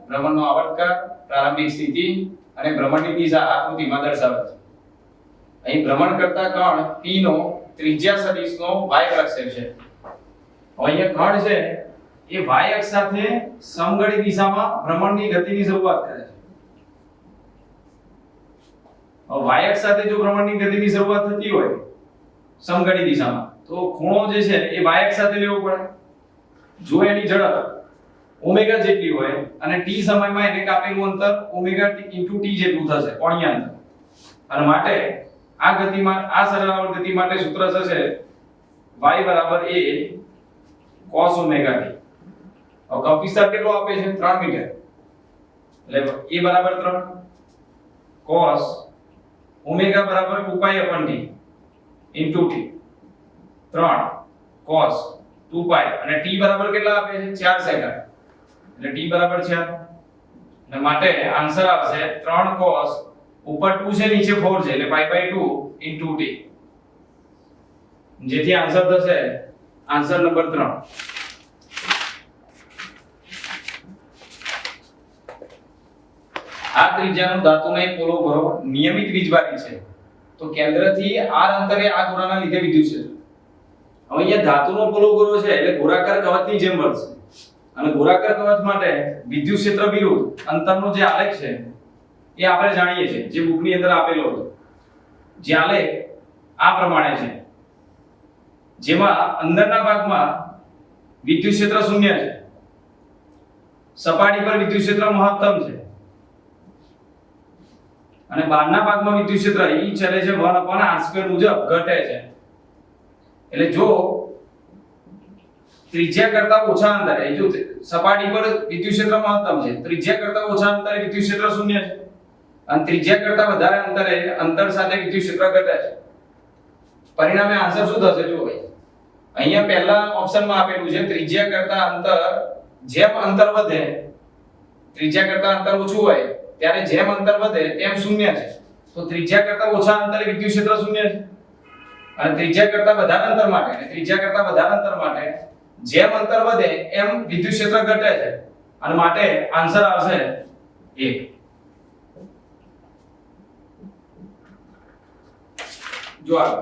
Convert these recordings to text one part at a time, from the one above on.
ભ્રમણનો આવર્તકાળ, પ્રારંભિક સ્થિતિ અને ભ્રમણની દિશા આકૃતિમાં દર્શાવે છે. અહીં ભ્રમણ કરતા કણ p નો ત્રિજ્યા સદિશનો y પ્રક્ષેપ છે. હવે અહીંયા કણ છે એ y અક્ષ સાથે સમઘડી દિશામાં ભ્રમણની ગતિની શરૂઆત કરે છે. હવે y અક્ષ સાથે જો ભ્રમણની ગતિની શરૂઆત થતી હોય સમઘડી દિશામાં તો ખૂણો જે છે એ y અક્ષ સાથે લેવો પડે. જો એની ઝડપ ઓમેગા જેટલી હોય અને t સમયમાં એને કાપેલું અંતર ઓમેગા t જેટલું થશે કોણીય અંતર. અને માટે આ ગતિમાં આ સરળાવર્ત ગતિ માટે સૂત્ર થશે y બરાબર a cos ઓમેગા t. હવે કપ વિસ્તાર કેટલો આપે છે 3 મીટર એટલે a બરાબર 3 cos ઓમેગા બરાબર 2 pi t into t 3 cos 2 pi અને t બરાબર કેટલા આપે છે 4 સેકન્ડ એટલે t બરાબર 4 અને માટે આન્સર આવશે 3 cos ઉપર 2 છે નીચે 4 છે એટલે pi by 2 into t જેથી આન્સર થશે આન્સર નંબર 3. આ ત્રિજ્યાનો ધાતુનો એક પોલો ભરો નિયમિત વીજભારી છે તો કેન્દ્રથી r અંતરે આ ગોળાના લીધે વિદ્યુત ક્ષેત્ર. હવે અહીંયા ધાતુનો પોલો ગોળો છે એટલે ગોળાકાર કવચની જેમ વર્તશે અને ગોળાકાર કવચ માટે વિદ્યુત ક્ષેત્ર વિરુદ્ધ અંતરનો જે આલેખ છે એ આપણે જાણીએ છીએ જે બુકની અંદર આપેલો હતો. જે આલેખ આ પ્રમાણે છે જેમાં અંદરના ભાગમાં વિદ્યુત ક્ષેત્ર શૂન્ય છે, સપાટી પર વિદ્યુત ક્ષેત્ર મહત્તમ છે અને બહારના ભાગમાં વિદ્યુત ક્ષેત્ર E ચલે છે 1/r² મુજબ ઘટે છે. એટલે જો ત્રિજ્યા કરતા ઓછા અંતરે જો સપાટી પર વિદ્યુત ક્ષેત્ર મહત્તમ છે, ત્રિજ્યા કરતા ઓછા અંતરે વિદ્યુત ક્ષેત્ર શૂન્ય છે અને ત્રિજ્યા કરતા વધારે અંતરે અંતર સાથે વિદ્યુત ક્ષેત્ર ઘટે છે. પરિણામે આન્સર શું થશે જો ભાઈ અહીંયા પહેલા ઓપ્શનમાં આપેલું છે ત્રિજ્યા કરતા અંતર જેમ અંતર વધે ત્રિજ્યા કરતા અંતર ઓછું હોય ત્યારે જેમ અંતર વધે તેમ શૂન્ય છે. તો ત્રિજ્યા કરતા ઓછા અંતરે વિદ્યુત ક્ષેત્ર શૂન્ય છે અને ત્રિજ્યા કરતા વધારે અંતર માટે જેમ અંતર વધે એમ વિદ્યુત ક્ષેત્ર ઘટે છે અને માટે આન્સર આવશે 1. જો આ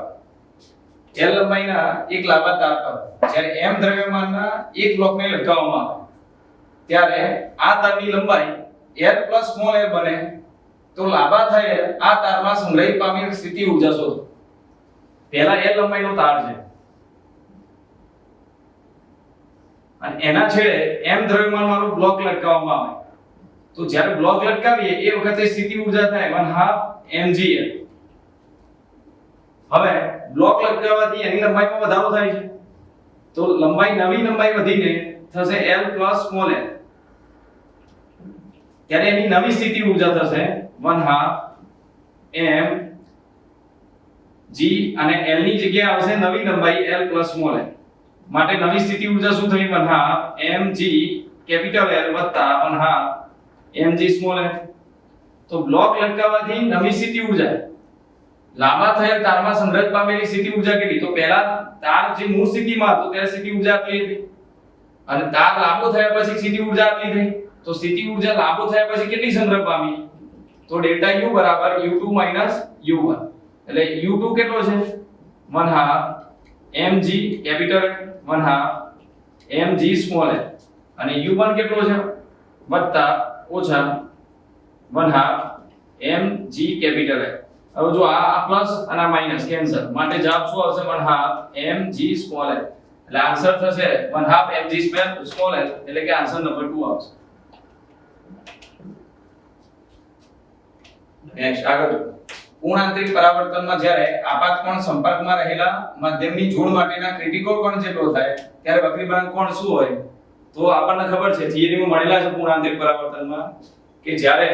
L લંબાઈના એક લાંબા તાર પર જ્યારે m દ્રવ્યમાનના એક બ્લોકને લટકાવવામાં આવે ત્યારે આ તારની લંબાઈ L plus small l બને તો લાંબા થયેલ આ તારમાં સંગ્રહિત પામેલ સ્થિતિ ઊર્જા શોધો. પહેલા L લંબાઈનો તાર છે અને એના છેડે m દ્રવ્યમાન વાળો બ્લોક લટકાવવામાં આવે તો જ્યારે બ્લોક લટકાવીએ એ વખતે સ્થિતિ ઊર્જા થાય 1/2 mgl. હવે બ્લોક લટકાવવાથી એની લંબાઈમાં વધારો થાય છે તો નવી લંબાઈ વધીને થશે L plus small l. ત્યારે એની નવી સ્થિતિ ઊર્જા થશે 1/2 mg અને l ની જગ્યાએ આવશે નવી લંબાઈ L plus small l. માટે નવી સ્થિતિ ઊર્જા શું થઈ 1/2 mg કેપિટલ L વત્તા 1/2 mg small l. તો બ્લોક લટકાવવાથી નવી સ્થિતિ ઊર્જા લાંબા થયેલ તારમાં સંગ્રહિત પામેલી સ્થિતિ ઊર્જા કેટલી? તો પહેલા તાર જે મૂળ સ્થિતિમાં હતો ત્યારે સ્થિતિ ઊર્જા આટલી હતી અને તાર લાંબો થયા પછી સ્થિતિ ઊર્જા આટલી થઈ. તો સ્થિતિ ઊર્જા લાંબો થયા પછી કેટલી સંગ્રહ પામી? તો ડેલ્ટા U બરાબર U2 - U1. એટલે U2 કેટલો છે 1/2 mg capital 1/2 mg small l અને U1 કેટલો છે વત્તા ઓછા 1/2 mg કેપિટલ l. હવે જો આ પ્લસ અને આ માઈનસ કેન્સલ માટે જવાબ શું આવશે 1/2 mg સ્મોલ l. એટલે આન્સર થશે 1/2 mg સ્મોલ l એટલે કે આન્સર નંબર 2 આવશે. નેક્સ્ટ આગળ પૂર્ણ આંતરિક પરાવર્તનમાં જ્યારે આપાત કોણ સંપર્કમાં રહેલા માધ્યમની જોડ માટેના ક્રિટિકલ કોણ જેટલો થાય ત્યારે વક્રીભવન કોણ શું હોય? તો આપણને ખબર છે થિયરીમાં મળેલા છે પૂર્ણ આંતરિક પરાવર્તનમાં કે જ્યારે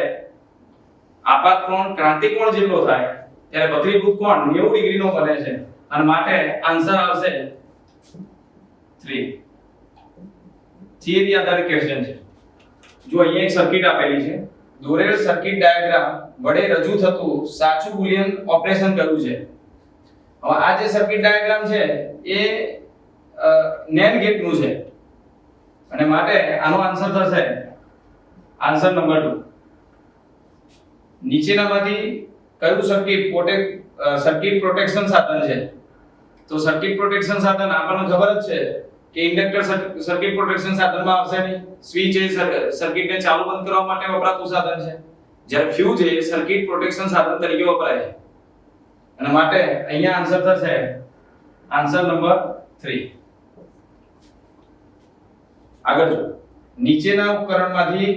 આપાત કોણ ક્રાંતિક કોણ જેટલો થાય ત્યારે વક્રીભૂત કોણ 90 ડિગ્રીનો બને છે અને માટે આન્સર આવશે 3. થિયરી આધારિત ક્વેશ્ચન છે. જો અહીંયા એક સર્કિટ આપેલી છે, દોરેલ સર્કિટ ડાયાગ્રામ વડે રજૂ થતું સાચું બુલિયન ઓપરેશન કર્યું છે. હવે આ જે સર્કિટ ડાયાગ્રામ છે એ NAND ગેટનું છે અને માટે આનો આન્સર થશે આન્સર નંબર 2. નીચેનામાંથી કયું સર્કિટ પ્રોટેક્શન સાધન છે? તો સર્કિટ પ્રોટેક્શન સાધન આપણને ખબર જ છે કે ઇન્ડક્ટર સર્કિટ પ્રોટેક્શન સાધનમાં આવશે નહીં. સ્વિચ એ સર્કિટને ચાલુ બંધ કરવા માટે વપરાતું સાધન છે, જ્યારે ફ્યુઝ એ સર્કિટ પ્રોટેક્શન સાધન તરીકે વપરાય છે. અને માટે અહીંયા આન્સર થશે આન્સર નંબર 3. આગળ જો, નીચેના ઉપકરણમાંથી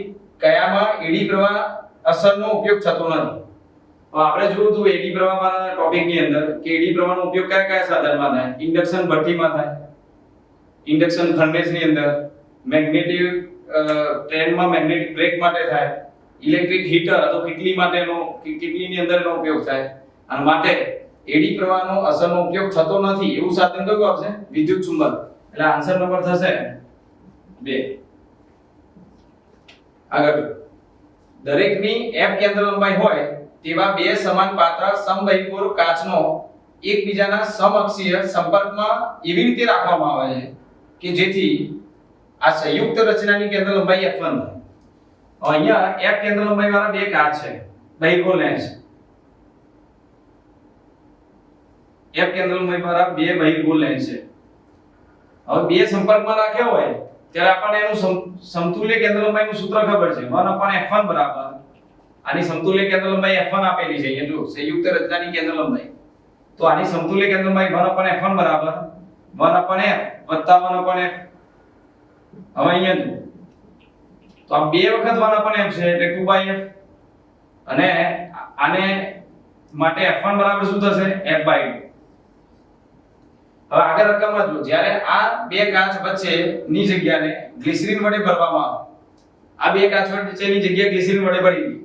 કયામાં એડી પ્રવાહ અસરનો ઉપયોગ થતો નથી? તો આપણે જોયું હતું એડી પ્રવાહ વાળા ટોપિકની અંદર કે એડી પ્રવાહનો ઉપયોગ કયા કયા સાધનમાં થાય? ઇન્ડક્શન ભઠ્ઠીમાં થાય, ઇન્ડક્શન ફર્નેસની અંદર, મેગ્નેટિક ટ્રેનમાં મેગ્નેટિક બ્રેક માટે થાય, ઇલેક્ટ્રિક હીટર અથવા કેટલીની અંદર એનો ઉપયોગ થાય. અને માટે એડી પ્રવાહનો અસરનો ઉપયોગ થતો નથી એવું સાધન કયું આવશે? વિદ્યુત ચુંબક. એટલે આન્સર નંબર થશે 2. આગળ, દરેકની F કેન્દ્ર લંબાઈ હોય તેવા બે સમાન પાતળા સમબાહુકોર કાચનો એકબીજાના સમઅક્ષીય સંપર્કમાં એવી રીતે રાખવામાં આવે છે કે જેથી આ સંયુક્ત રચનાની કેન્દ્ર લંબાઈ F1 થાય. અહીંયા F કેન્દ્ર લંબાઈ વાળા બે કાચ છે, બહિર્ગોળ લેન્સ. F કેન્દ્ર લંબાઈ વાળા બે બહિર્ગોળ લેન્સ છે. હવે બે સંપર્કમાં રાખ્યા હોય ત્યારે આપણને એનું સમતુલ્ય કેન્દ્ર લંબાઈનું સૂત્ર ખબર છે, 1/f1 બરાબર આની સમતુલ્ય કેન્દ્ર લંબાઈ f1 આપેલી છે. અહીંયા જો સંયુક્ત રચનાની કેન્દ્ર લંબાઈ, તો આની સમતુલ્ય કેન્દ્ર લંબાઈ 1/f1 બરાબર 1/f વત્તા 1/f. હવે અહીંયા જો, તો આ બે વખત 1/f છે એટલે 2/f, અને આને માટે f1 બરાબર શું થશે? f/2. હવે આગળ રકમમાં જો, જ્યારે આ બે કાચ વચ્ચેની જગ્યાને ગ્લિસરીન વડે ભરવામાં આવે, આ બે કાચ વચ્ચેની જગ્યા ગ્લિસરીન વડે ભરી દી,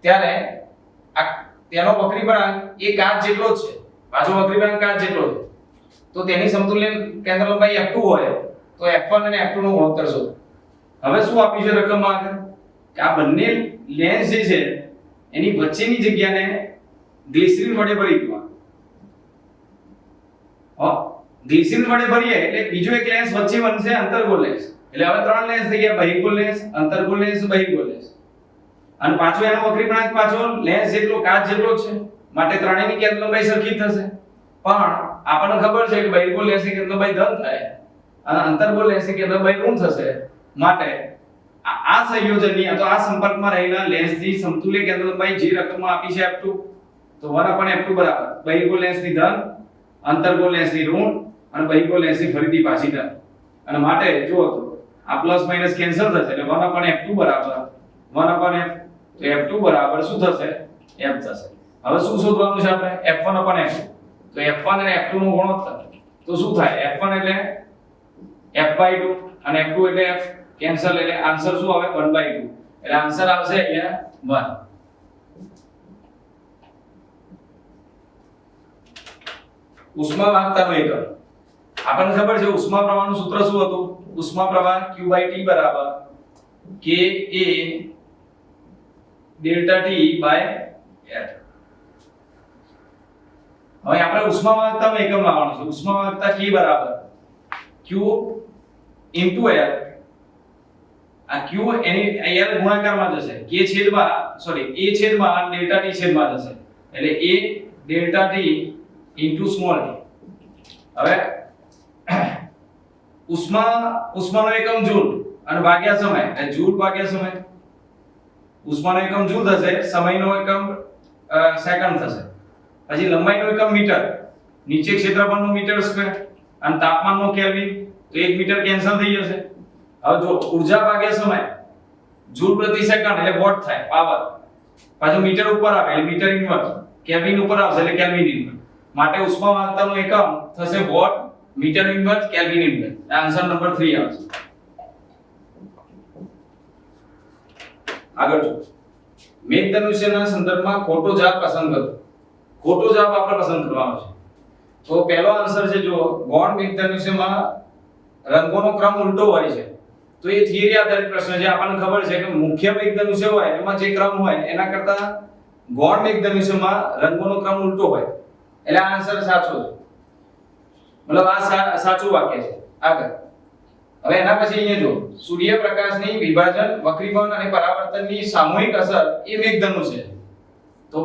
ત્યારે આ તેનો વક્રીભરાંક એ કાચ જેટલો જ છે, પાછો વક્રીભરાંક કાચ જેટલો છે. તો તેની સમતુલ્ય કેન્દ્ર લંબાઈ f2 હોય તો f1 અને f2 નો ગુણોત્તર શોધો. હવે શું આપ્યું છે રકમમાં આગળ કે આ બંને લેન્સ જે છે એની વચ્ચેની જગ્યાને ગ્લિસરીન વડે ભરી દેવા. ગ્લિસરીન વડે ભરીએ એટલે બીજો એક લેન્સ વચ્ચે બનશે અંતર્ગોળ લેન્સ. એટલે હવે ત્રણ લેન્સ થઈ ગયા, બહિર્ગોળ લેન્સ, અંતર્ગોળ લેન્સ, બહિર્ગોળ લેન્સ. અને પાછો એનો વક્રીભરાંક પાછો લેન્સ જેટલો કાચ જેટલો છે, માટે ત્રણેયની કેન્દ્ર લંબાઈ સરખી થશે. પણ આપણને ખબર છે કે બહિર્ગોળ લેન્સની કેન્દ્ર લંબાઈ ધન થાય અને અંતર્ગોળ લેન્સની કેન્દ્ર લંબાઈ ઋણ થશે. માટે આ સંયોજનની અથવા આ સંપર્કમાં રહેલા લેન્સની સમતુલ્ય કેન્દ્ર લંબાઈ જે રકમમાં આપી છે f2, તો 1/f2 બરાબર બહિર્ગોળ લેન્સની ધન, અંતર્ગોળ લેન્સની ઋણ અને બહિર્ગોળ લેન્સની ફરીથી પાછી ધન. અને માટે જો તો આ પ્લસ માઈનસ કેન્સલ થશે એટલે 1/f2 બરાબર 1/f. તો f2 બરાબર શું થશે? f થશે. હવે શું શોધવાનું છે આપણે? f1/f. તો f1 અને f2 નો ગુણોત્તર તો શું થાય? f1 એટલે f/2 અને f2 એટલે f, કેન્સલ એટલે આન્સર શું આવે? 1/2. એટલે આન્સર આવશે અહીંયા 1. ઉષ્મા વાહકતાનો એકમ. આપણને ખબર છે ઉષ્મા પ્રવાહનું સૂત્ર શું હતું? ઉષ્મા પ્રવાહ q/t બરાબર ka delta t by l. હવે આપણે ઉષ્મા વાહકતાનો એકમ લાવવાનો છે. ઉષ્મા વાહકતા k બરાબર q into l. આ q એની l ગુણાકારમાં જશે, k છેદમાં a છેદમાં ડેલ્ટા t છેદમાં જશે, એટલે a delta t into small t. હવે ઉષ્માનો એકમ જૂલ અને ભાગ્યા સમય, એટલે જૂલ ભાગ્યા સમય. ઉષ્માનો એકમ જૂલ થશે, સમયનો એકમ સેકન્ડ થશે. પછી લંબાઈનો એકમ મીટર, નીચે ક્ષેત્રફળનો મીટર સ્ક્વેર અને તાપમાનનો કેલ્વિન, તો 1 મીટર કેન્સલ થઈ જશે. હવે જો ઊર્જા ભાગ્યા સમય, જૂલ પ્રતિ સેકન્ડ એટલે વોટ થાય પાવર, પાછું મીટર ઉપર આવે એટલે મીટર ઇન્વર્સ, કેલ્વિન ઉપર આવશે એટલે કેલ્વિન ઇન્વર્સ. માટે ઉષ્મા વાહકતાનો એકમ થશે watt, metre inverse, kelvin inverse. Answer number 3 આવશે. આગળ જો, મેઘધનુષ્યના સંદર્ભમાં ખોટો જવાબ પસંદ કરો. ખોટો જવાબ આપણે પસંદ કરવાનો છે. તો પહેલો આન્સર છે જો, ગૌણ મેઘધનુષ્યમાં રંગોનો ક્રમ ઉલટો હોય છે. તો એ થિયરી આધારિત પ્રશ્ન છે. આપણને ખબર છે કે મુખ્ય મેઘધનુષ્ય હોય એમાં જે ક્રમ હોય એના કરતા ગૌણ મેઘધનુષ્યમાં રંગોનો ક્રમ ઉલટો હોય. એટલે આ આન્સર સાચો છે, મતલબ આ સાચું વાક્ય છે. આગળ, હવે એના પછી અહીંયા જો સૂર્યપ્રકાશની વિભાજન, વક્રીભવન અને પરાવર્તનની સામૂહિક અસર એ મેઘધનુષ છે. તો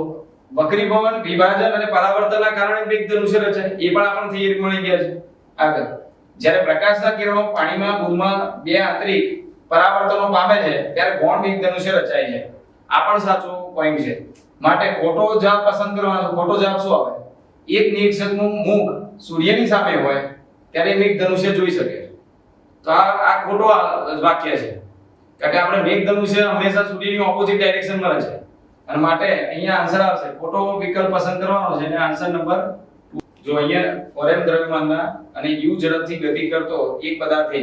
વક્રીભવન, વિભાજન અને પરાવર્તનના કારણે મેઘધનુષ્ય રચાય, એ પણ આપણને થિયરી મળી ગયા છે. આગળ જ્યારે પ્રકાશના કિરણો પાણીમાં બુંદમાં બે આંતરિક પરાવર્તનો પામે છે ત્યારે ગૌણ મેઘધનુષ્ય રચાય છે. આ પણ સાચો પોઈન્ટ છે. માટે ખોટો જવાબ પસંદ કરવાનો. ખોટો જવાબ શું આવે? એક નિરીક્ષકનું મુખ સૂર્યની સામે હોય ત્યારે મેઘધનુષ્ય જોઈ શકે. તો આ ખોટો વાક્ય છે. કારણ કે આપણે મેઘધનુષ્ય હંમેશા સૂર્યની ઓપોઝિટ ડાયરેક્શનમાં રહે છે. અને માટે અહીંયા આન્સર આવશે ખોટો વિકલ્પ પસંદ કરવાનો છે અને આન્સર નંબર 2. જો અહીંયા 4m દ્રવ્યમાનના અને u ઝડપથી ગતિ કરતો એક પદાર્થ એ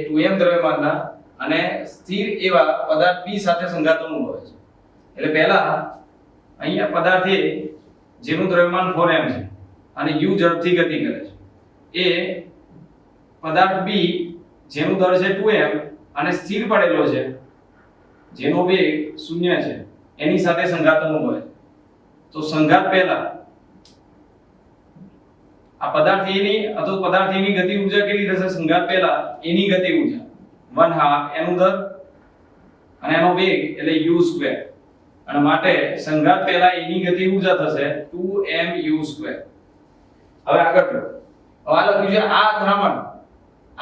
2m દ્રવ્યમાનના અને સ્થિર એવા પદાર્થ p સાથે સંગાતો અનુભવે છે. એટલે પહેલા અહીંયા પદાર્થ એ જેનું દ્રવ્યમાન 4m છે અને u ઝડપથી ગતિ કરે છે, એ પદાર્થ b જેનું દર છે 2m અને સ્થિર પડેલો છે, જેનો વેગ 0 છે, એની સાથે સંઘાત અનુભવે. તો સંઘાત પહેલા આ પદાર્થ A ની અથવા પદાર્થ A ની ગતિ ઊર્જા કેટલી થશે? સંઘાત પહેલા એની ગતિ ઊર્જા 1/2 એનું દર અને એનો વેગ એટલે u². અને માટે સંઘાત પહેલા એની ગતિ ઊર્જા થશે 2mu². હવે આગળ ચલો. હવે આ લખ્યું છે આ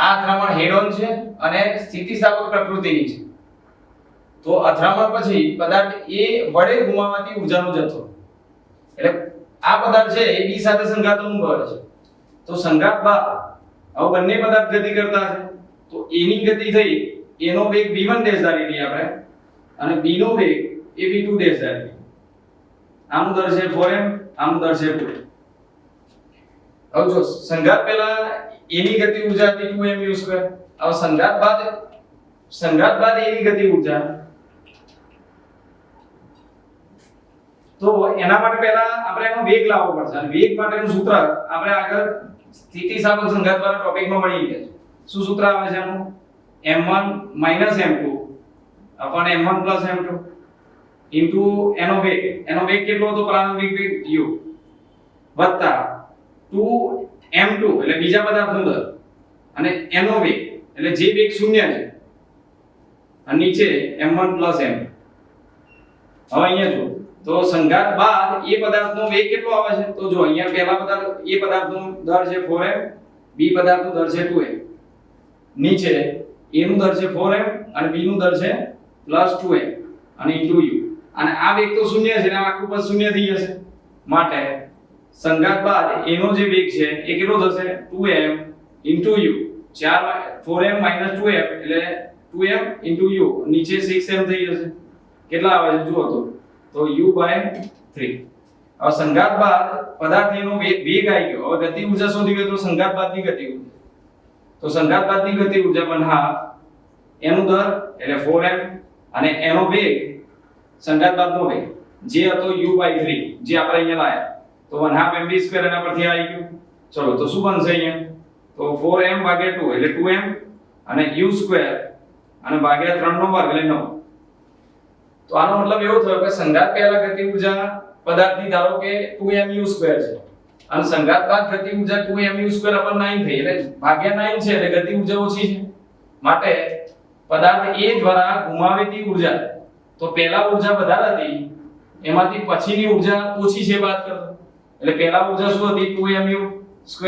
અથડામણ હેડ ઓન છે અને સ્થિતિસ્થાપક પ્રકૃતિની છે. તો અથડામણ પછી પદાર્થ A વડે ગુમાવાતી ઊર્જાનો જથ્થો, એટલે આ પદાર્થ છે એ B સાથે સંઘાત અનુભવે છે. તો સંઘાત બાદ હવે બંને પદાર્થ ગતિ કરતા છે. તો A ની ગતિ થઈ, A નો વેગ v1 ડેશ ધારી લઈએ આપણે અને B નો વેગ એ v2 ડેશ ધારી લઈએ. આનું દર છે 4m, આનું દર છે 2m. હવે જો સંઘાત પહેલા A ની ગતિ ઊર્જા હતી 2mu². હવે સંઘાત બાદ A ની ગતિ ઊર્જા, તો એના માટે પહેલા આપણે એનો વેગ લાવવો પડશે અને વેગ માટેનું સૂત્ર આપણે આગળ સ્થિતિસ્થાપક સંઘાત વાળા ટોપિકમાં ભણી ગયા છે. શું સૂત્ર આવે છે એનું? m1 - m2 upon m1 + m2 into એનો વેગ કેટલો હતો? પ્રારંભિક વેગ u વત્તા 2m2 એટલે બીજા પદાર્થનો દર અને એનો વેગ એટલે જે વેગ 0 છે અને નીચે m1 + m. હવે અહીંયા જો તો સંઘાત બાદ એ પદાર્થનો વેગ કેટલો આવે છે? તો જો અહીંયા પહેલા પદાર્થ એ પદાર્થનો દર છે 4m, b પદાર્થનો દર છે 2m, નીચે a નું દર છે 4m અને b નું દર છે +2m અને * u. અને આ વેગ તો 0 છે એટલે આખું પદ 0 થઈ જશે. માટે સંઘાત બાદ a નો જે વેગ છે એ કેટલો થશે? 2m * u. 4m - 2m એટલે 2m * u, નીચે 6m થઈ જશે. કેટલા આવે છે જુઓ તો u/3. હવે સંઘાત બાદ પદાર્થ એનો વેગ આવી ગયો. હવે ગતિ ઊર્જા શોધી ગયો તો સંઘાત બાદની ગતિ ઊર્જા. તો સંઘાત બાદની ગતિ ઊર્જા 1/2 એનું દર એટલે 4m અને એનો વેગ સંઘાત બાદનો વેગ જે હતો u/3 જે આપણે અહીંયા લાયા. તો 1/2 mv² એના પરથી આવી ગયું. ચલો તો શું બનશે અહીંયા? તો 4m/2 એટલે 2m અને u² અને ભાગ્યા 3 નો વર્ગ એટલે 9. તો આનો મતલબ એવો થયો કે સંઘાત પહેલા ગતિ ઊર્જા પદાર્થની ધારો કે 2mu² છે અને સંઘાત બાદ ગતિ ઊર્જા 2mu²/9 થઈ એટલે ભાગ્યા 9 છે એટલે ગતિ ઊર્જા ઓછી છે. માટે પદાર્થ A દ્વારા ગુમાવેલી ઊર્જા, તો પહેલા ઊર્જા વધારે હતી એમાંથી પછીની ઊર્જા ઓછી છે બાદ કરો. એટલે પહેલા ઊર્જા શું હતી? 2mu²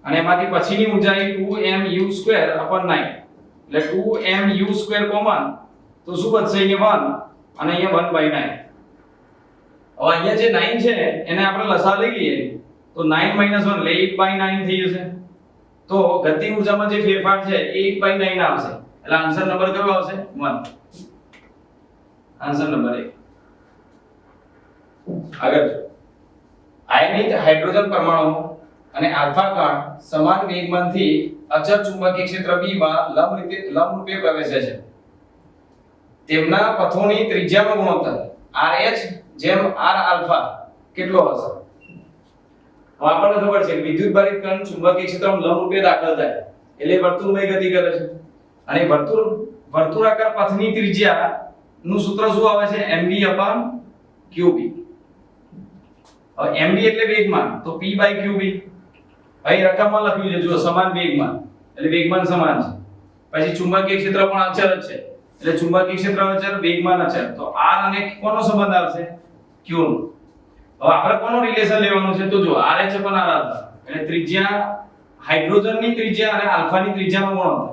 અને એમાંથી પછીની ઊર્જા એ 2mu²/9 એટલે 2mu² કોમન તો શું બચશે? અહીંયા 1 અને અહીંયા 1/9. હવે અહીંયા જે 9 છે એને આપણે લસા લઈ લઈએ તો 9 - 1 એટલે 8/9 થઈ જશે. તો ગતિ ઊર્જામાં જે ફેરફાર છે એ 8/9 આવશે. એટલે આન્સર નંબર કયો આવશે? 1. Answer number 1. આગળ આયનિત હાઇડ્રોજન પરમાણુ અને આલ્ફા કણ સમાન વેગમાનથી અચળ ચુંબકીય ક્ષેત્ર B માં લંબરૂપે પ્રવેશે છે. તેમના પથોની ત્રિજ્યાનો ગુણોત્તર RH જેમ R આલ્ફા કેટલો હશે? હવે આપણને ખબર છે વિદ્યુતભારિત કણ ચુંબકીય ક્ષેત્રમાં લંબરૂપે દાખલ થાય એટલે વર્તુળમય ગતિ કરે છે અને વર્તુળાકાર પથની ત્રિજ્યા નું સૂત્ર શું આવે છે? mv/qb. હવે mv એટલે વેગમાન તો p/qb અહીં રકમમાં લખ્યું છે જો સમાન વેગમાન એટલે વેગમાન સમાન છે. પછી ચુંબકીય ક્ષેત્ર પણ અચળ જ છે એટલે ચુંબકીય ક્ષેત્ર અચળ, વેગમાન અચળ. તો r અને કોનો સંબંધ આવશે? q નો. હવે આપણે કોનો રિલેશન લેવાનું છે? તો જો RH upon r આલ્ફા એટલે ત્રિજ્યા હાઇડ્રોજનની ત્રિજ્યા અને આલ્ફાની ત્રિજ્યાનો ગુણોત્તર.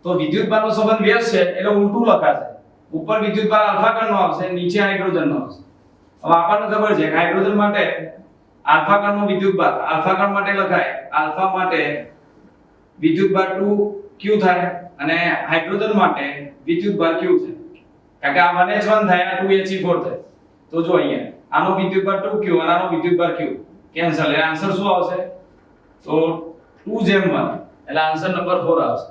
તો વિદ્યુતભારનો સંબંધ વ્યસ્ત છે એટલે ઉલટું લખાશે. ઉપર વિદ્યુતભાર આલ્ફા કણનો આવશે, નીચે હાઇડ્રોજનનો આવશે. હવે આપણને ખબર છે કે હાઇડ્રોજન માટે આલ્ફા કણનો વિદ્યુતભાર આલ્ફા કણ માટે લખાય આલ્ફા માટે વિદ્યુતભાર 2q થાય અને હાઇડ્રોજન માટે વિદ્યુતભાર q થાય. કારણ કે આ 1h1 થાય, આ 2he4 થાય. તો જો અહીંયા આનો વિદ્યુતભાર 2q અને આનો વિદ્યુતભાર q કેન્સલ. એટલે આન્સર શું આવશે? તો 2:1 એટલે આન્સર નંબર 4 આવશે.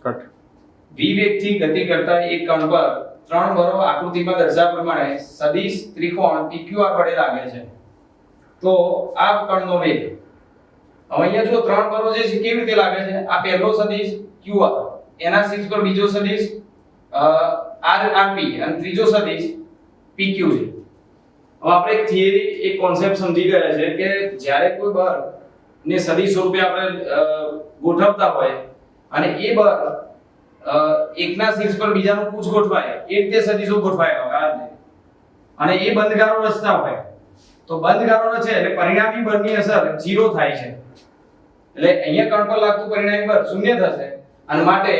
કટ. v વેગથી ગતિ કરતા એક કણ પર 3 બળો આકૃતિમાં દર્શાવ્યા પ્રમાણે સદિશ ત્રિકોણ PQR વડે લાગે છે. તો આ કણનો વેગ હવે અહીંયા જો 3 બળો જે છે કેવી રીતે લાગે છે? આ પહેલો સદિશ QR, એના શીર્ષ પર બીજો સદિશ RP અને ત્રીજો સદિશ PQ છે. હવે આપણે એક થિયરી, એક કોન્સેપ્ટ સમજી ગયા છે કે જ્યારે કોઈ બળ ને સદિશ સ્વરૂપે આપણે ગોઠવતા હોય અને એ બળ એકના શીર્ષ પર બીજાનું કૂચ ગોઠવાય એ રીતે સદિશો ગોઠવાય હોય અને એ બંધગારો રચતા હોય તો બંધગારો રચે એટલે પરિણામી બળની અસર 0 થાય છે. એટલે અહીંયા કણ પર લાગતું પરિણામી બળ 0 થશે અને માટે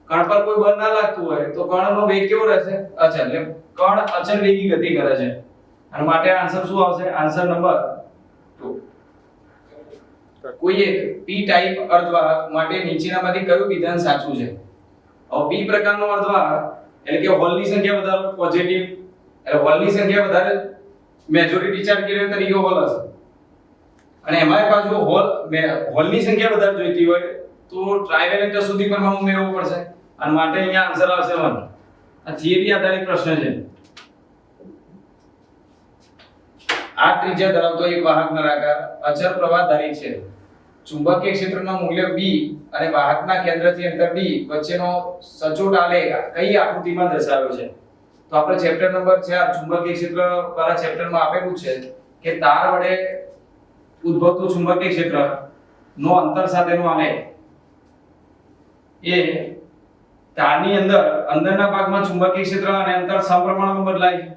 કણ પર કોઈ બળ ના લાગતું હોય તો કણનો વેગ કેવો રહેશે? અચળ. એટલે કણ અચળ વેગી ગતિ કરે છે અને માટે આન્સર શું આવશે? Answer number 2. કોઈ એક p ટાઈપ અર્ધવાહક માટે નીચેનામાંથી કયું વિધાન સાચું છે? હવે p પ્રકારનો અર્ધવાહક એટલે કે હોલની સંખ્યા વધારે પોઝિટિવ, એટલે હોલની સંખ્યા વધારે મેજોરિટી ચાર્જ કેરિયર તરીકે હોલ હશે અને એમાં પાછું હોલની સંખ્યા વધારે જોઈતી હોય તો ટ્રાઇવેલેન્ટ સુધી પરમાણુ ઉમેરવો પડશે અને માટે અહીંયા આન્સર આવશે 1. આ થિયરી આધારિત પ્રશ્ન છે. આ ત્રિજ્યા ધરાવતો એક વાહક નળાકાર અચળ પ્રવાહ ધારિત છે. ચુંબકીય ક્ષેત્રનું મૂલ્ય b અને વાહકના કેન્દ્રથી અંતર d વચ્ચેનો સચોટ આલેખ કઈ આકૃતિમાં દર્શાવ્યો છે? તો આપણે ચેપ્ટર નંબર 4 ચુંબકીય ક્ષેત્ર વાળા ચેપ્ટરમાં આપેલું છે કે તાર વડે ઉદ્ભવતું ચુંબકીય ક્ષેત્ર નો અંતર સાથેનો આલેખ એ તારની અંદરના ભાગમાં ચુંબકીય ક્ષેત્ર અને અંતર સમપ્રમાણમાં બદલાય છે.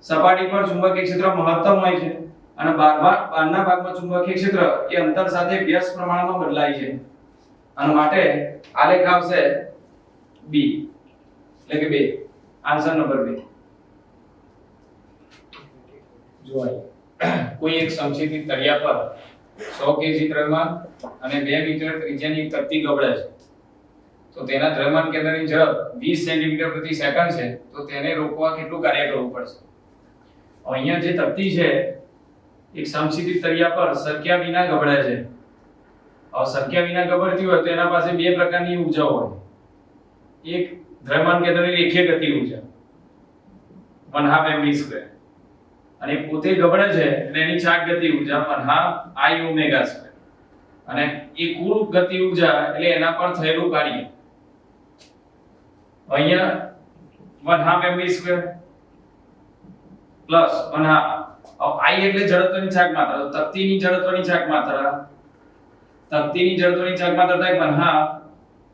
સપાટી પર ચુંબકીય ક્ષેત્ર મહત્તમ હોય છે અને બહારના ભાગમાં ચુંબકીય ક્ષેત્ર એ અંતર સાથે વ્યસ્ત પ્રમાણમાં બદલાય છે અને માટે આલેખ આવશે B એટલે કે 2. Answer number 2. જો કોઈ એક સમક્ષિતિજ તળિયા પર 100 kg દ્રવ્યમાન અને 2 મીટર ત્રિજ્યાની તકતી ગબડે છે. તો તેના દ્રવ્યમાન કેન્દ્રની ઝડપ 20 સેન્ટીમીટર પ્રતિ સેકન્ડ છે. તો તેને રોકવા કેટલું કાર્ય કરવું પડશે? અહીંયા જે તકતી છે એક સમક્ષિતિજ તળિયા પર સરક્યા વિના ગબડે છે. હવે સરક્યા વિના ગબડતી હોય તો એના પાસે 2 પ્રકારની ઊર્જા હોય. એક દ્રવ્યમાન કેન્દ્રની રેખીય ગતિ ઊર્જા 1/2 mv2 અને પોતે ગબડે છે એટલે એની ચાક ગતિ ઊર્જા 1/2 I ઓમેગા સ્ક્વેર અને એ કુલ ગતિ ઊર્જા એટલે એના પર થયેલું કાર્ય અહીંયા 1/2 mv2 પ્લસ 1/2 I એટલે જડત્વની ચાક માત્રા. તો તકતીની જડત્વની ચાક માત્રા થાય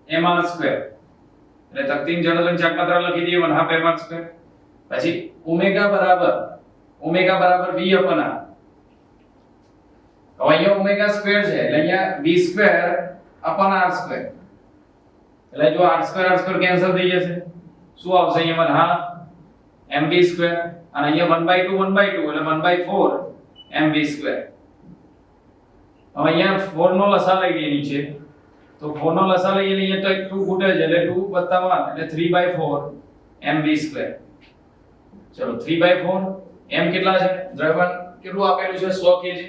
1/2 mr2 એટલે તકતીની જડત્વની ચાક માત્રા લખી દઈએ 1/2 mr2. પછી ઓમેગા બરાબર v upon r. હવે અહીંયા ઓમેગા સ્ક્વેર છે એટલે અહીંયા v square upon r square. એટલે જો r સ્ક્વેર કેન્સલ થઈ જશે. શું આવશે? અહીંયા 1/2 mv સ્ક્વેર અને અહીંયા 1/2 એટલે 1/4 mv સ્ક્વેર. હવે અહીંયા 4 નો લસા લઈ લઈએ નીચે. તો 4 નો લસા લઈએ અહીંયા તો 2 ખૂટે છે એટલે 2 + 1 એટલે 3/4 mv સ્ક્વેર. ચલો 3/4 m કેટલા છે? દ્રવ્યમાન કેટલું આપેલું છે? 100 kg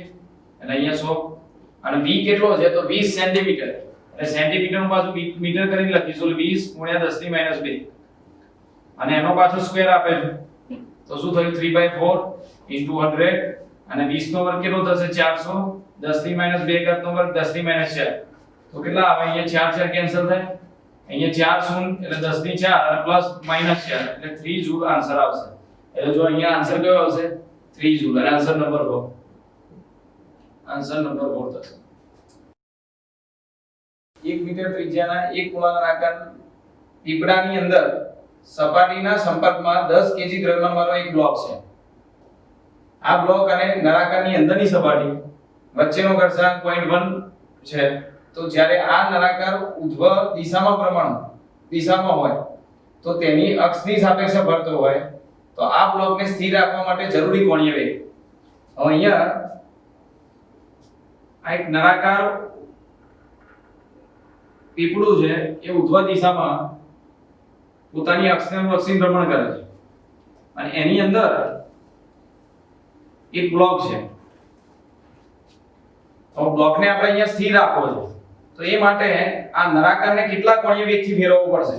એટલે અહીંયા 100 અને v કેટલો છે? તો 20 સેન્ટીમીટર એટલે સેન્ટીમીટર નું પાછું મીટર કરીને લખીશું એટલે 20 × 10⁻2 અને એનો પાછો સ્ક્વેર આપે છે. તો શું થયું? 3/4 × 100 અને 20 નો વર્ગ કેટલો થશે? 400 10⁻2 ઘાતનો વર્ગ 10⁻4. તો કેટલા આવે? અહીંયા 4 કેન્સલ થાય. અહીંયા 4 શૂન્ય એટલે 10⁻4 અને પ્લસ -4 એટલે 3 જૂલ આન્સર આવશે. એટલે જો અહીંયા આન્સર કયો આવશે? 3 જૂલ અને આન્સર નંબર 4. આન્સર નંબર 4 થશે. 1 મીટર ત્રિજ્યાના એક ગોળાકાર આકાર પીપળાની અંદર સપાટીના સંપર્કમાં 10 કેજી દ્રવ્યમાનવાળો એક બ્લોક છે. આ બ્લોક અને નળાકારની અંદરની સપાટી વચ્ચેનો ઘર્ષણાંક 0.1 છે. તો જ્યારે આ નળાકાર ઉધ્વ દિશામાં હોય તો તેની અક્ષની સાપેક્ષે ફરતો હોય તો આ બ્લોકને સ્થિર રાખવા માટે જરૂરી કોણીય વેગ. હવે અહીંયા આ એક નળાકાર પીપળું છે એ ઉધ્વ દિશામાં પોતાની અક્ષને અનુલક્ષીને ભ્રમણ કરે છે અને એની અંદર એક બ્લોક છે. તો બ્લોકને આપણે અહીંયા સ્થિર રાખવો છે તો એ માટે આ નળાકારને કેટલા કોણીય વેગથી ફેરવવો પડશે.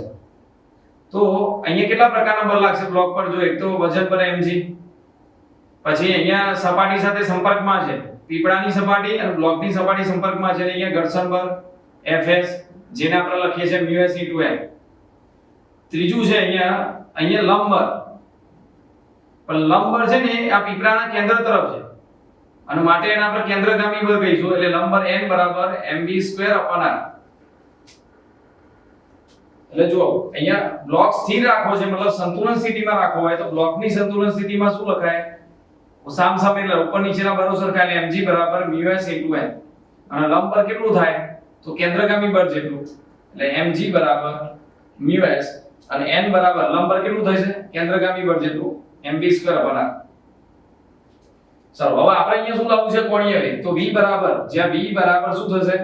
તો અહીંયા કેટલા પ્રકારના બળ લાગશે બ્લોક પર. જો એક તો વજન પર mg, પછી અહીંયા સપાટી સાથે સંપર્કમાં છે પીપળાની સપાટી અને બ્લોકની સપાટી સંપર્કમાં છે અહીંયા ઘર્ષણ બળ fs જેને આપણે લખીએ છીએ μs * n. ત્રીજું છે અહીંયા લંબ બળ. પણ લંબ બળ છે ને આ પીપળાના કેન્દ્ર તરફ છે અને માટે એને આપણે કેન્દ્રગામી બળ કહીશું એટલે લંબ બળ n = mv²/r. એટલે જો અહીંયા બ્લોક સ્થિર રાખવો છે મતલબ સંતુલન સ્થિતિમાં રાખવો હોય તો બ્લોકની સંતુલન સ્થિતિમાં શું લખાય સામસામે એટલે ઉપર નીચેના બળો સરખા એટલે mg = μs * n અને લંબ બળ કેટલું થાય તો કેન્દ્રગામી બળ જેટલું એટલે mg = μs અને n બરાબર લંબ બળ કેટલું થશે કેન્દ્રગામી બળ જેટલું mv²/r. ચાલો હવે આપણે અહીંયા શું લાવવું છે કોણીય વેગ. તો v બરાબર જ્યાં v બરાબર શું થશે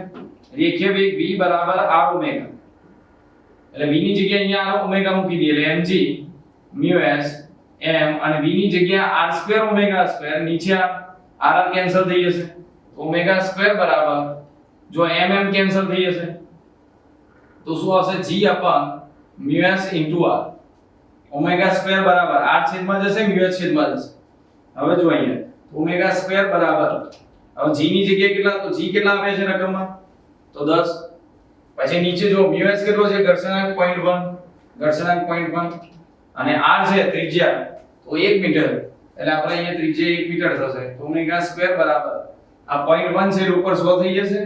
રેખીય વેગ v બરાબર r ઓમેગા. એટલે v ની જગ્યાએ અહીંયા r ઓમેગા મૂકી દઈએ એટલે mg μs m અને v ની જગ્યાએ r² ઓમેગા² નીચે r કેન્સલ થઈ જશે તો ઓમેગા² બરાબર જો mm કેન્સલ થઈ જશે તો શું આવશે g μs * r. ઓમેગા² બરાબર r છેદમાં જશે μs છેદમાં જશે. હવે જો અહીંયા ઓમેગા² બરાબર હવે g ની જગ્યાએ કેટલા તો g કેટલા આપે છે રકમમાં તો 10. પછી નીચે જો μs કેટલો છે ઘર્ષણાંક 0.1 અને r છે ત્રિજ્યા તો 1 મીટર એટલે આપણે અહીંયા ત્રિજ્યા 1 મીટર થશે તો ઓમેગા² બરાબર આ 0.1 છે ઉપર 100 થઈ જશે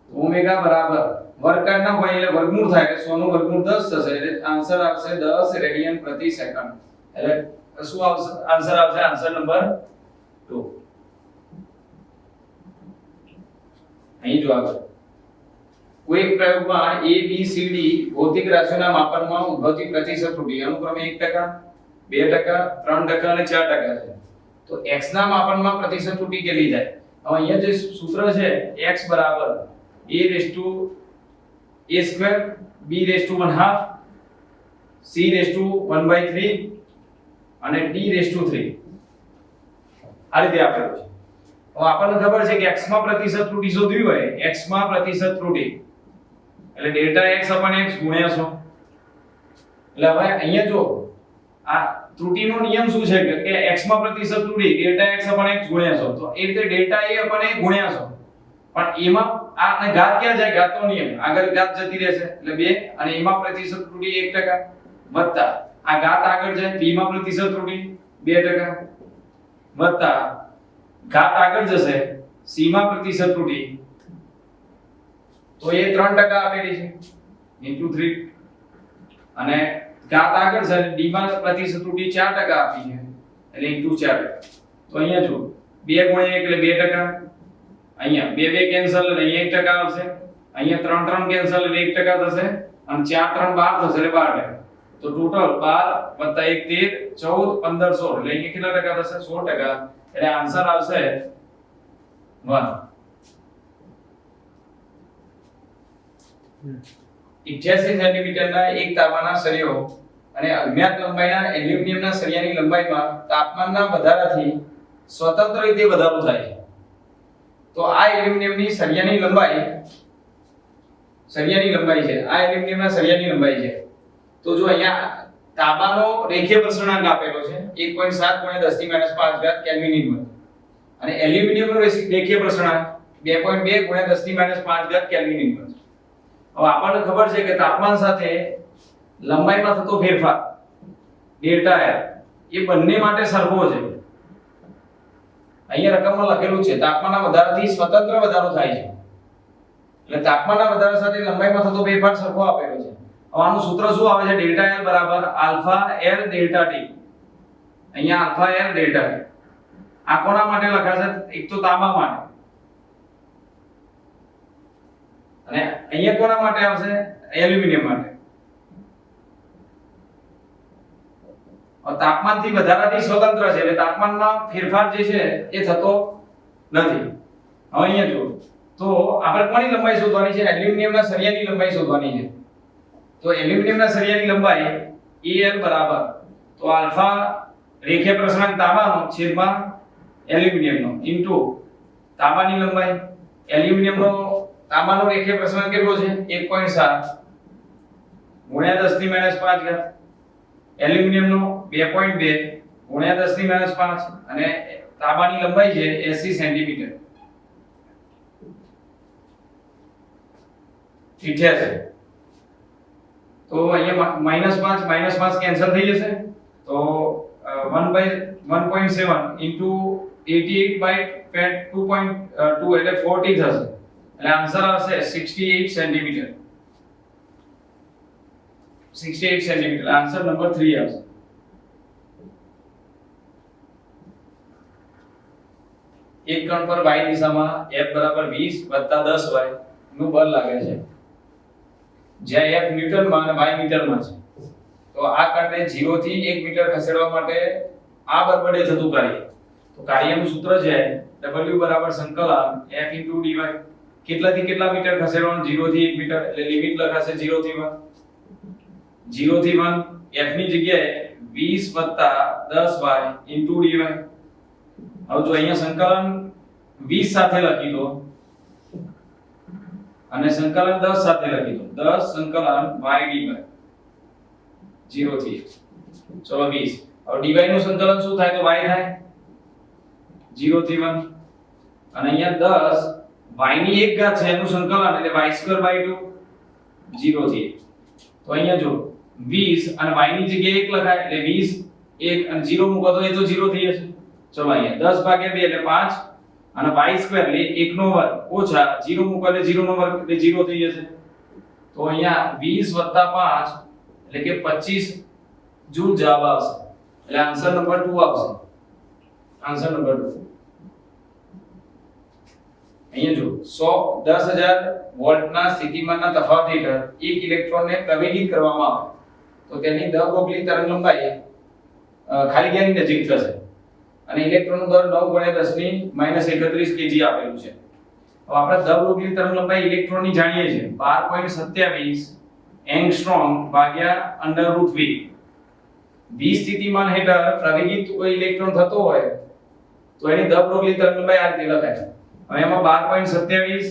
તો ઓમેગા બરાબર વર્ગકારના હોય એટલે વર્ગમૂળ થાય એટલે 100 નું વર્ગમૂળ 10 થશે એટલે આન્સર આવશે 10 રેડિયન પ્રતિ સેકન્ડ. એટલે શું આવશે આન્સર આવશે આન્સર નંબર 2. અહીં જો આગળ કોઈ એક પ્રયોગમાં a b c d ભૌતિક રાશિઓના માપનમાં ઉદ્ભવતી પ્રતિશત ત્રુટિ અનુક્રમે 1%, 2%, 3% અને 4% છે. તો x ના માપનમાં પ્રતિશત ત્રુટિ કેટલી થાય. હવે અહીંયા જે સૂત્ર છે x બરાબર a² b½ c⁴ અને d⁴ આ રીતે આપેલું છે. હવે આપણને ખબર છે કે x માં પ્રતિશત ત્રુટિ શોધવી હોય x માં પ્રતિશત ત્રુટિ એટલે Δx / x ગુણ્યા 100. એટલે હવે અહીંયા જો આ ત્રુટિનો નિયમ શું છે કે x માં પ્રતિશત ત્રુટિ Δx / x ગુણ્યા 100 તો એ રીતે Δa / a ગુણ્યા 100 પણ એમાં આ અને ઘાત ક્યાં જાય ઘાતનો નિયમ આગળ ઘાત જતી રહેશે એટલે 2 અને એમાં પ્રતિશત ત્રુટિ 1% વત્તા આ ઘાત આગળ જાય b માં પ્રતિશત ત્રુટિ 2% વત્તા ઘાત આગળ જશે c માં પ્રતિશત ત્રુટિ તો એ 3% આપેલી છે * 3 અને ઘાત આગળ છે d માં પ્રતિશત ત્રુટિ 4% આપી છે એટલે * 4%. તો અહીંયા જો 2 * 1 એટલે 2%. અહીંયા 2 2 કેન્સલ એટલે અહીંયા 1% આવશે. અહીંયા 3 3 કેન્સલ એટલે 1% થશે અને 4 3 12 થશે એટલે 12%. તો ટોટલ 12 + 1 13 14 15 16 એટલે અહીંયા કેટલા ટકા થશે 16%. એટલે આન્સર આવશે 1. 88 સેન્ટીમીટરના એક તાંબાના સળિયો અને અજ્ઞાત લંબાઈના એલ્યુમિનિયમના સળિયાની લંબાઈમાં તાપમાનના વધારાથી સ્વતંત્ર રીતે વધારો થાય છે. તો આ એલ્યુમિનિયમની સળિયાની લંબાઈ છે. આ એલ્યુમિનિયમના સળિયાની લંબાઈ છે. તો જો અહીંયા તાંબાનો રેખીય પ્રસરણાંક આપેલો છે 1.7 × 10⁻⁵ કેલ્વિન ઇન્વર્સ અને એલ્યુમિનિયમનો રેખીય પ્રસરણાંક 2.2 × 10⁻⁵ કેલ્વિન ઇન્વર્સ. હવે આપણને ખબર છે કે તાપમાન સાથે લંબાઈમાં થતો ફેરફાર Δl એ બંને માટે સરખો છે અહીંયા રકમમાં લખેલું છે તાપમાનના વધારાથી સ્વતંત્ર વધારો થાય છે, એટલે તાપમાનના વધારા સાથે લંબાઈમાં થતો ફેરફાર સરખો આપેલો છે. હવે આનું સૂત્ર શું આવે છે? ડેલ્ટા L બરાબર આલ્ફા L ડેલ્ટા T. અહીંયા આલ્ફા L ડેલ્ટા T આ કોના માટે લખાશે? એક તો તાંબા માટે, અને અહીંયા કોના માટે આવશે? એલ્યુમિનિયમ માટે. તાપમાનથી વધારાથી સ્વતંત્ર છે એટલે તાપમાનમાં ફેરફાર જે છે એ થતો નથી. હવે અહીંયા જો તો આપણે કોની લંબાઈ શોધવાની છે? એલ્યુમિનિયમના સળિયાની લંબાઈ શોધવાની છે. તો એલ્યુમિનિયમના સળિયાની લંબાઈ Al બરાબર તો આલ્ફા રેખીય પ્રસરણાંક તાંબાનો છેદમાં એલ્યુમિનિયમનો ઇન્ટુ તાંબાની લંબાઈ. એલ્યુમિનિયમનો તાંબાનો રેખીય પ્રસરણાંક કેટલો છે? 1.7 ગુણ્યા 10 ની -5 ઘાત. એલ્યુમિનિયમનો 2.2 ગુણ્યા 10 ની -5 અને તાંબાની લંબાઈ છે 80 સેન્ટીમીટર. 88. તો અહીંયા -5 કેન્સલ થઈ જશે તો 1/1.7 into 88/2.2 એટલે 40 થશે. એટલે આન્સર આવશે 68 સેન્ટીમીટર. 68 સેન્ટીમીટર આન્સર નંબર 3 આવશે. એક કણ પર y દિશામાં F બરાબર 20 + 10y નું બળ લાગે છે, જ્યાં F ન્યૂટનમાં અને y મીટરમાં છે. તો આ કણને 0 થી 1 મીટર ખસેડવા માટે આ બળવડે થતું કાર્ય. તો કાર્યનું સૂત્ર છે W બરાબર સંકલન F * dy. કેટલાથી કેટલા મીટર ખસેડવાનું? 0 થી 1 મીટર. એટલે લિમિટ લખાશે 0 થી 1. 0 થી 1 F ની જગ્યાએ 20 + 10y * dy. હવે જો અહીંયા સંકલન 20 સાથે લખી દો અને સંકલન 10 સાથે લખી દો. 10 સંકલન y dy 0 થી 1. ચલો 20. હવે dy નું સંકલન શું થાય? તો y થાય 0 થી 1 અને અહીંયા 10 y ની 1 ઘાત છે એનું સંકલન એટલે y² / 2 0 થી 1. તો અહીંયા જો 20 અને y ની જગ્યાએ 1 લખાય એટલે 20 1 અને 0 મૂકો તો એ તો 0 થઈ જશે. ચલો અહીંયા 10 / 2 એટલે 5 અને y² એટલે 1 નો વર્ગ ઓછા 0 મૂકો એટલે 0 નો વર્ગ એટલે 0 થઈ જશે. તો અહીંયા 20 + 5 એટલે કે 25 જૂલ જવાબ આવશે. એટલે આન્સર નંબર 2 આવશે. Answer number 2. અહીંયા જો 100 વોલ્ટના સ્થિતિમાનના તફાવત હેઠળ એક ઇલેક્ટ્રોનને પ્રવેગિત કરવામાં આવે તો તેની દર વોલ્ટની તરંગલંબાઈ ખાલી જગ્યાની નજીક થશે અને ઇલેક્ટ્રોનનો દર 9 × 10 ની -31 kg આપેલું છે. હવે આપણે દર વોલ્ટની તરંગલંબાઈ ઇલેક્ટ્રોનની જાણીએ છીએ 12.27 એંગસ્ટ્રોમ ભાગ્યા √v. 20 સ્થિતિમાન હેઠળ પ્રવેગિત કોઈ ઇલેક્ટ્રોન થતો હોય તો એની દર વોલ્ટની તરંગલંબાઈ આ રીતે લખાય. હવે એમાં 12.27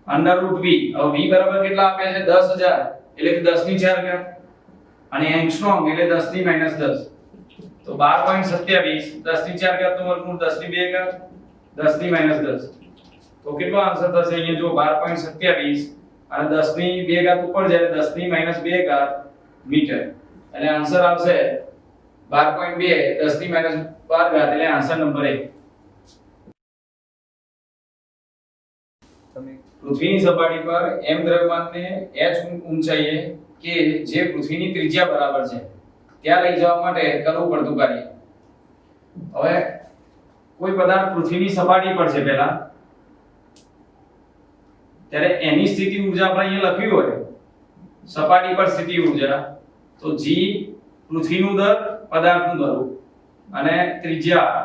√v. હવે v બરાબર કેટલા આપ્યા છે? 10000 એટલે કે 10 ની 4 ઘાત અને એંગસ્ટ્રોમ એટલે 10 ની -10. તો 12.27 10 ની 4 ઘાત નું વર્ગમૂળ 10 ની 2 ઘાત 10 ની -10. તો કેટલો આન્સર થશે? અહીંયા જો 12.27 અને 10 ની 2 ઘાત ઉપર જાય 10 ની -2 ઘાત મીટર. એટલે આન્સર આવશે 12.2 10 ની -12 ઘાત એટલે આન્સર નંબર 1. પૃથ્વીની સપાટી પર m દ્રવ્યમાનને h ઊંચાઈએ કે જે પૃથ્વીની ત્રિજ્યા બરાબર છે ત્યાં લઈ જવા માટે કરવું પડતું કાર્ય. હવે કોઈ પદાર્થ પૃથ્વીની સપાટી પર છે પહેલા ત્યારે એની સ્થિતિ ઊર્જા આપણે અહીંયા લખ્યું હોય સપાટી પર સ્થિતિ ઊર્જા તો g પૃથ્વીનું દર પદાર્થનું દર અને ત્રિજ્યા.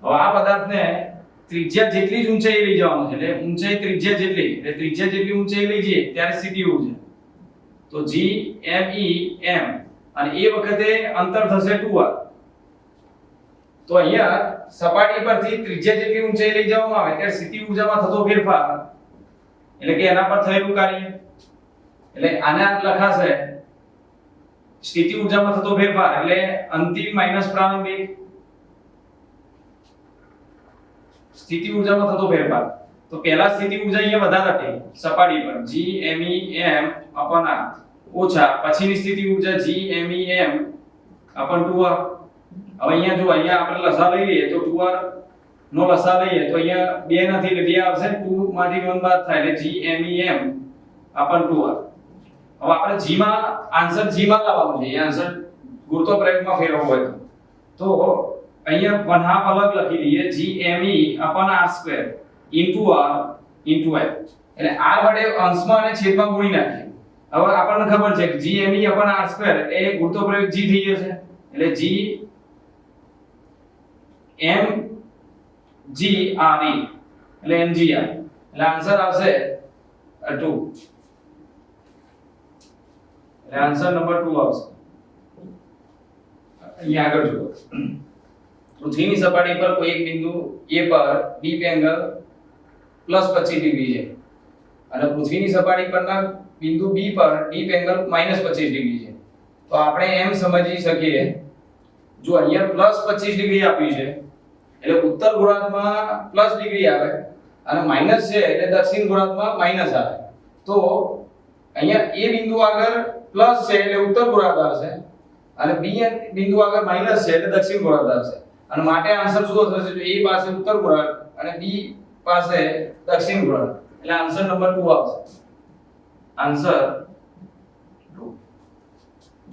હવે આ પદાર્થને ત્રિજ્યા જેટલી જ ઊંચાઈ લઈ જવાનું છે એટલે ઊંચાઈ ત્રિજ્યા જેટલી એટલે ત્રિજ્યા જેટલી ઊંચાઈ લઈ જઈએ ત્યારે સ્થિતિ ઊર્જા તો g m e m અને એ વખતે અંતર થશે 2r. તો અહીંયા સપાટી પરથી ત્રિજ્યા જેટલી ઊંચાઈ લઈ જવામાં આવે ત્યારે સ્થિતિ ઊર્જામાં થતો ફેરફાર એટલે કે એના પર થયેલું કાર્ય એટલે આના લખાશે સ્થિતિ ઊર્જામાં થતો ફેરફાર એટલે અંતિમ માઈનસ પ્રારંભિક. સ્થિતિ ઊર્જામાં થતો ફેરફાર તો પહેલા સ્થિતિ ઊર્જા અહીંયા વધારે હતી સપાટી પર g m e m / r ઓછા પછીની સ્થિતિ ઊર્જા g m e m / 2r હવે અહીંયા જો અહીંયા આપણે લસા લઈ લઈએ તો 2r નો લસા લઈએ તો અહીંયા 2 નથી એટલે 2 આવશે, 2 માંથી 1 બાદ થાય એટલે GMEM upon 2r. હવે આપણે g માં આન્સર g માં લાવવાનો છે, એ આન્સર ગુરુત્વ પ્રયોગમાં ફેરવવો હોય તો અહીંયા વન હાફ અલગ લખી દઈએ, GME upon r² into r into l. એટલે r વડે અંશમાં અને છેદમાં ગુણી નાખીએ. હવે આપણને ખબર છે કે GME upon r² એ ગુરુત્વ પ્રયોગ g થઈ જશે, એટલે g m g r e એટલે mgr, એટલે આન્સર આવશે 2. એટલે આન્સર નંબર 2 આવશે. અહીંયા આગળ જુઓ, પૃથ્વીની સપાટી પર કોઈ એક બિંદુ A પર ડીપ એંગલ +25 ડિગ્રી છે અને પૃથ્વીની સપાટી પરના બિંદુ B પર ડીપ એંગલ -25 ડિગ્રી છે. તો આપણે એમ સમજી શકીએ, જો અહીંયા +25 ડિગ્રી આપ્યું છે એટલે ઉત્તર ગોળાર્ધમાં પ્લસ ડિગ્રી આવે અને માઈનસ છે એટલે દક્ષિણ ગોળાર્ધમાં માઈનસ આવે. તો અહીંયા A બિંદુ આગળ પ્લસ છે એટલે ઉત્તર ગોળાર્ધ આવશે અને B બિંદુ આગળ માઈનસ છે એટલે દક્ષિણ ગોળાર્ધ આવશે. અને માટે આન્સર શું થશે? જો A પાસે ઉત્તર ગોળાર્ધ અને B પાસે દક્ષિણ ગોળાર્ધ, એટલે આન્સર નંબર 2 આવશે. આન્સર 2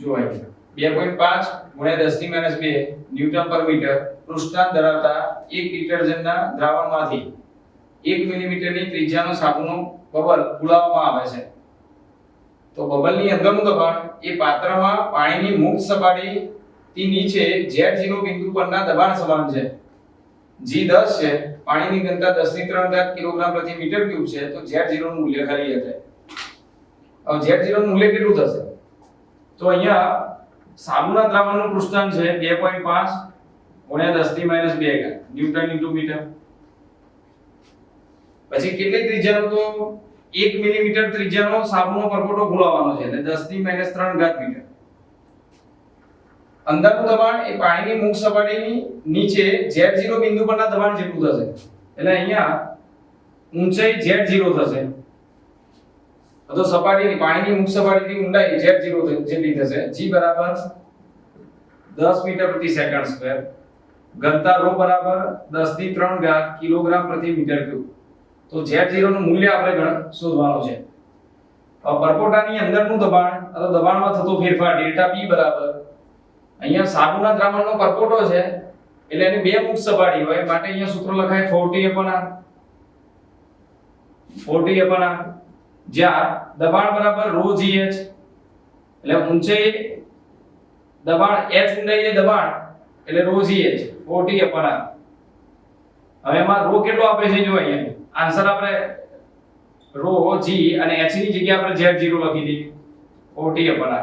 જો અહીંયા 2.5 ગુણ્યા 10⁻2 ન્યૂટન પર મીટર પૃષ્ઠાંત ધરાવતા એક ડિટર્જન્ટના દ્રાવણમાંથી 1 મિલીમીટરની ત્રિજ્યાનો સાબુનો બબલ ફૂલાવવામાં આવે છે. તો બબલની અંદરનું દબાણ એ પાત્રમાં પાણીની મુક્ત સપાટીથી નીચે Z0 બિંદુ પરના દબાણ સમાન છે. G 10 છે, પાણીની ઘનતા 10⁻³ કિલોગ્રામ પ્રતિ મીટર ક્યુબ છે, તો Z0 નું મૂલ્ય ખાલી હશે. હવે Z0 નું મૂલ્ય કેટલું થશે? તો અહીંયા સાબુના દ્રાવણનું પૃષ્ઠાંત છે 2.5 ગુણ્યા 10⁻2 ન્યૂટન ઇન્ટુ મીટર. પછી કેટલી ત્રિજ્યાનો? તો 1 મિલીમીટર ત્રિજ્યાનો સાબુનો પરપોટો ફૂલાવવાનો છે એટલે 10⁻³ મીટર. અંદરનું દબાણ એ પાણીની મુક્ત સપાટીની નીચે Z0 બિંદુ પરના દબાણ જેટલું થશે. એટલે અહીંયા ઊંચાઈ Z0 થશે. તો સપાટીની પાણીની મુક્ત સપાટીની ઊંડાઈ Z0 જેટલી થશે. G બરાબર 10 મીટર પ્રતિ સેકન્ડ સ્ક્વેર, ઘનતા ρ બરાબર 10⁻³ કિલોગ્રામ પ્રતિ મીટર ક્યુબ. તો Z0 નું મૂલ્ય આપણે શોધવાનું છે. પરપોટાની અંદરનું દબાણ અથવા દબાણમાં થતો ફેરફાર ડેલ્ટા P બરાબર, અહીંયા સાબુના દ્રાવણનો પરપોટો છે એટલે એની બે મુક્ત સપાટી હોય માટે અહીંયા સૂત્ર લખાય 40/r. 40/r જ્યાં દબાણ બરાબર ρgh એટલે ઊંચાઈ દબાણ h ઊંડાઈ એ દબાણ એટલે ρgh 40/r. હવે એમાં ρ કેટલો આપે છે જો અહીંયા આન્સર આપણે ρ g અને h ની જગ્યાએ આપણે Z0 લખી દઈએ 40/r.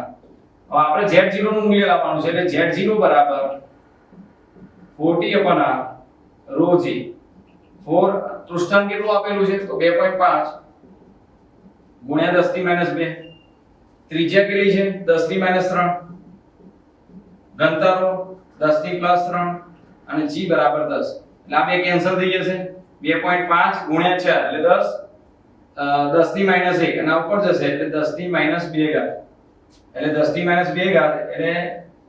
હવે આપણે Z0 નું મૂલ્ય લાવવાનું છે એટલે Z0 બરાબર 40/r ρg. 4 પૃષ્ઠાંત કેટલું આપેલું છે? તો 2.5 ગુણ્યા 10⁻2, ત્રિજ્યા કેટલી છે? 10⁻3, ઘનતા ρ 10⁻3 અને g બરાબર 10. એટલે આ બે કેન્સલ થઈ જશે. 2.5 ગુણ્યા 4 એટલે 10 10⁻1 અને ઉપર જશે એટલે 10⁻2 એટલે 10⁻2 એટલે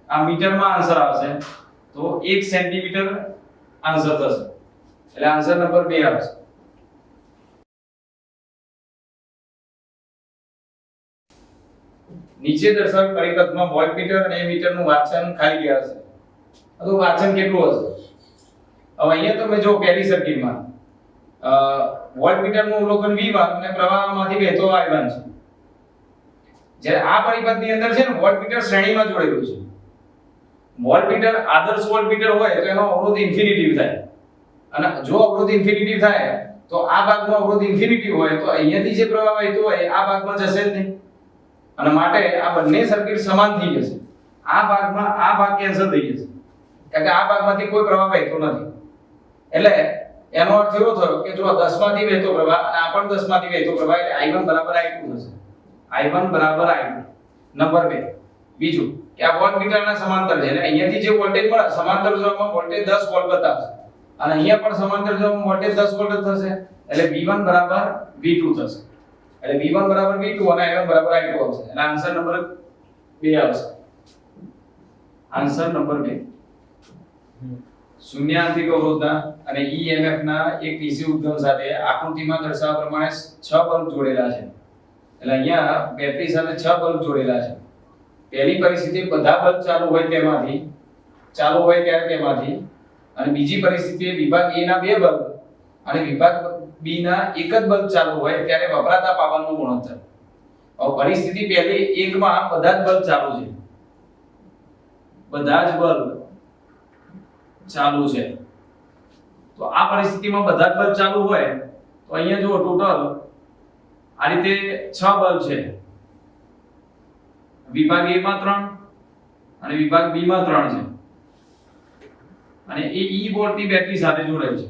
આ મીટરમાં આન્સર આવશે તો 1 સેન્ટીમીટર આન્સર થશે. એટલે આન્સર નંબર 2 આવશે. નીચે દર્શાવેલ પરિપથમાં વોલ્ટમીટર અને એમીટરનું વાંચન ખાલી ગયા હશે. તો વાંચન કેટલું હશે? હવે અહીંયા તમે જો પહેલી સર્કિટમાં વોલ્ટમીટરનું અવલોકન V1 અને પ્રવાહમાંથી વહેતો I1 છે. જ્યારે આ પરિપથની અંદર છે ને વોલ્ટમીટર શ્રેણીમાં જોડેલું છે. વોલ્ટમીટર આદર્શ વોલ્ટમીટર હોય તો એનો અવરોધ ઇન્ફિનિટી થાય અને જો અવરોધ ઇન્ફિનિટી થાય તો આ ભાગમાં અવરોધ ઇન્ફિનિટી હોય તો અહીંયાથી જે પ્રવાહ વહેતો હોય આ ભાગમાં જશે જ નહીં અને માટે આ બંને સર્કિટ સમાન થઈ જશે. આ ભાગમાં આ ભાગ કેન્સલ થઈ જશે કારણ કે આ ભાગમાંથી કોઈ પ્રવાહ વહેતો નથી. એટલે એનો અર્થ એવો થયો કે જો 10 માંથી વહેતો પ્રવાહ અને આ પણ 10 માંથી વહેતો પ્રવાહ એટલે I1 બરાબર I2 થશે. I1 બરાબર I2. નંબર 2 બીજું કે આ વોલ્ટમીટરના સમાંતર છે એટલે અહીંયાથી જે વોલ્ટેજ મળે સમાંતર જોવામાં વોલ્ટેજ 10 વોલ્ટ બતાવશે અને અહીંયા પણ સમાંતર જોવામાં વોલ્ટેજ 10 વોલ્ટ થશે એટલે V1 બરાબર V2 થશે. એટલે V1 બરાબર V2 અને I1 બરાબર I2 આવશે. એટલે આન્સર નંબર 2 આવશે. Answer number 2. શૂન્યાંતિક અવરોધના અને EMF ના એક DC ઉદ્ગમ સાથે આકૃતિમાં દર્શાવ્યા પ્રમાણે 6 બલ્બ જોડેલા છે. એટલે અહીંયા બેટરી સાથે 6 બલ્બ જોડેલા છે. પહેલી પરિસ્થિતિ બધા બલ્બ ચાલુ હોય ત્યારે તેમાંથી, અને બીજી પરિસ્થિતિ વિભાગ A ના 2 બલ્બ અને વિભાગ B ના એક જ બલ્બ ચાલુ હોય ત્યારે વપરાતા પાવરનો ગુણોત્તર. હવે પરિસ્થિતિ પહેલી 1 માં બધા જ બલ્બ ચાલુ છે. બધા જ બલ્બ ચાલુ છે. તો આ પરિસ્થિતિમાં બધા જ બલ્બ ચાલુ હોય તો અહીંયા જો ટોટલ આ રીતે 6 બલ્બ છે. વિભાગ A માં 3 અને વિભાગ B માં 3 છે. અને એ E વોલ્ટની બેટરી સાથે જોડાયેલ છે.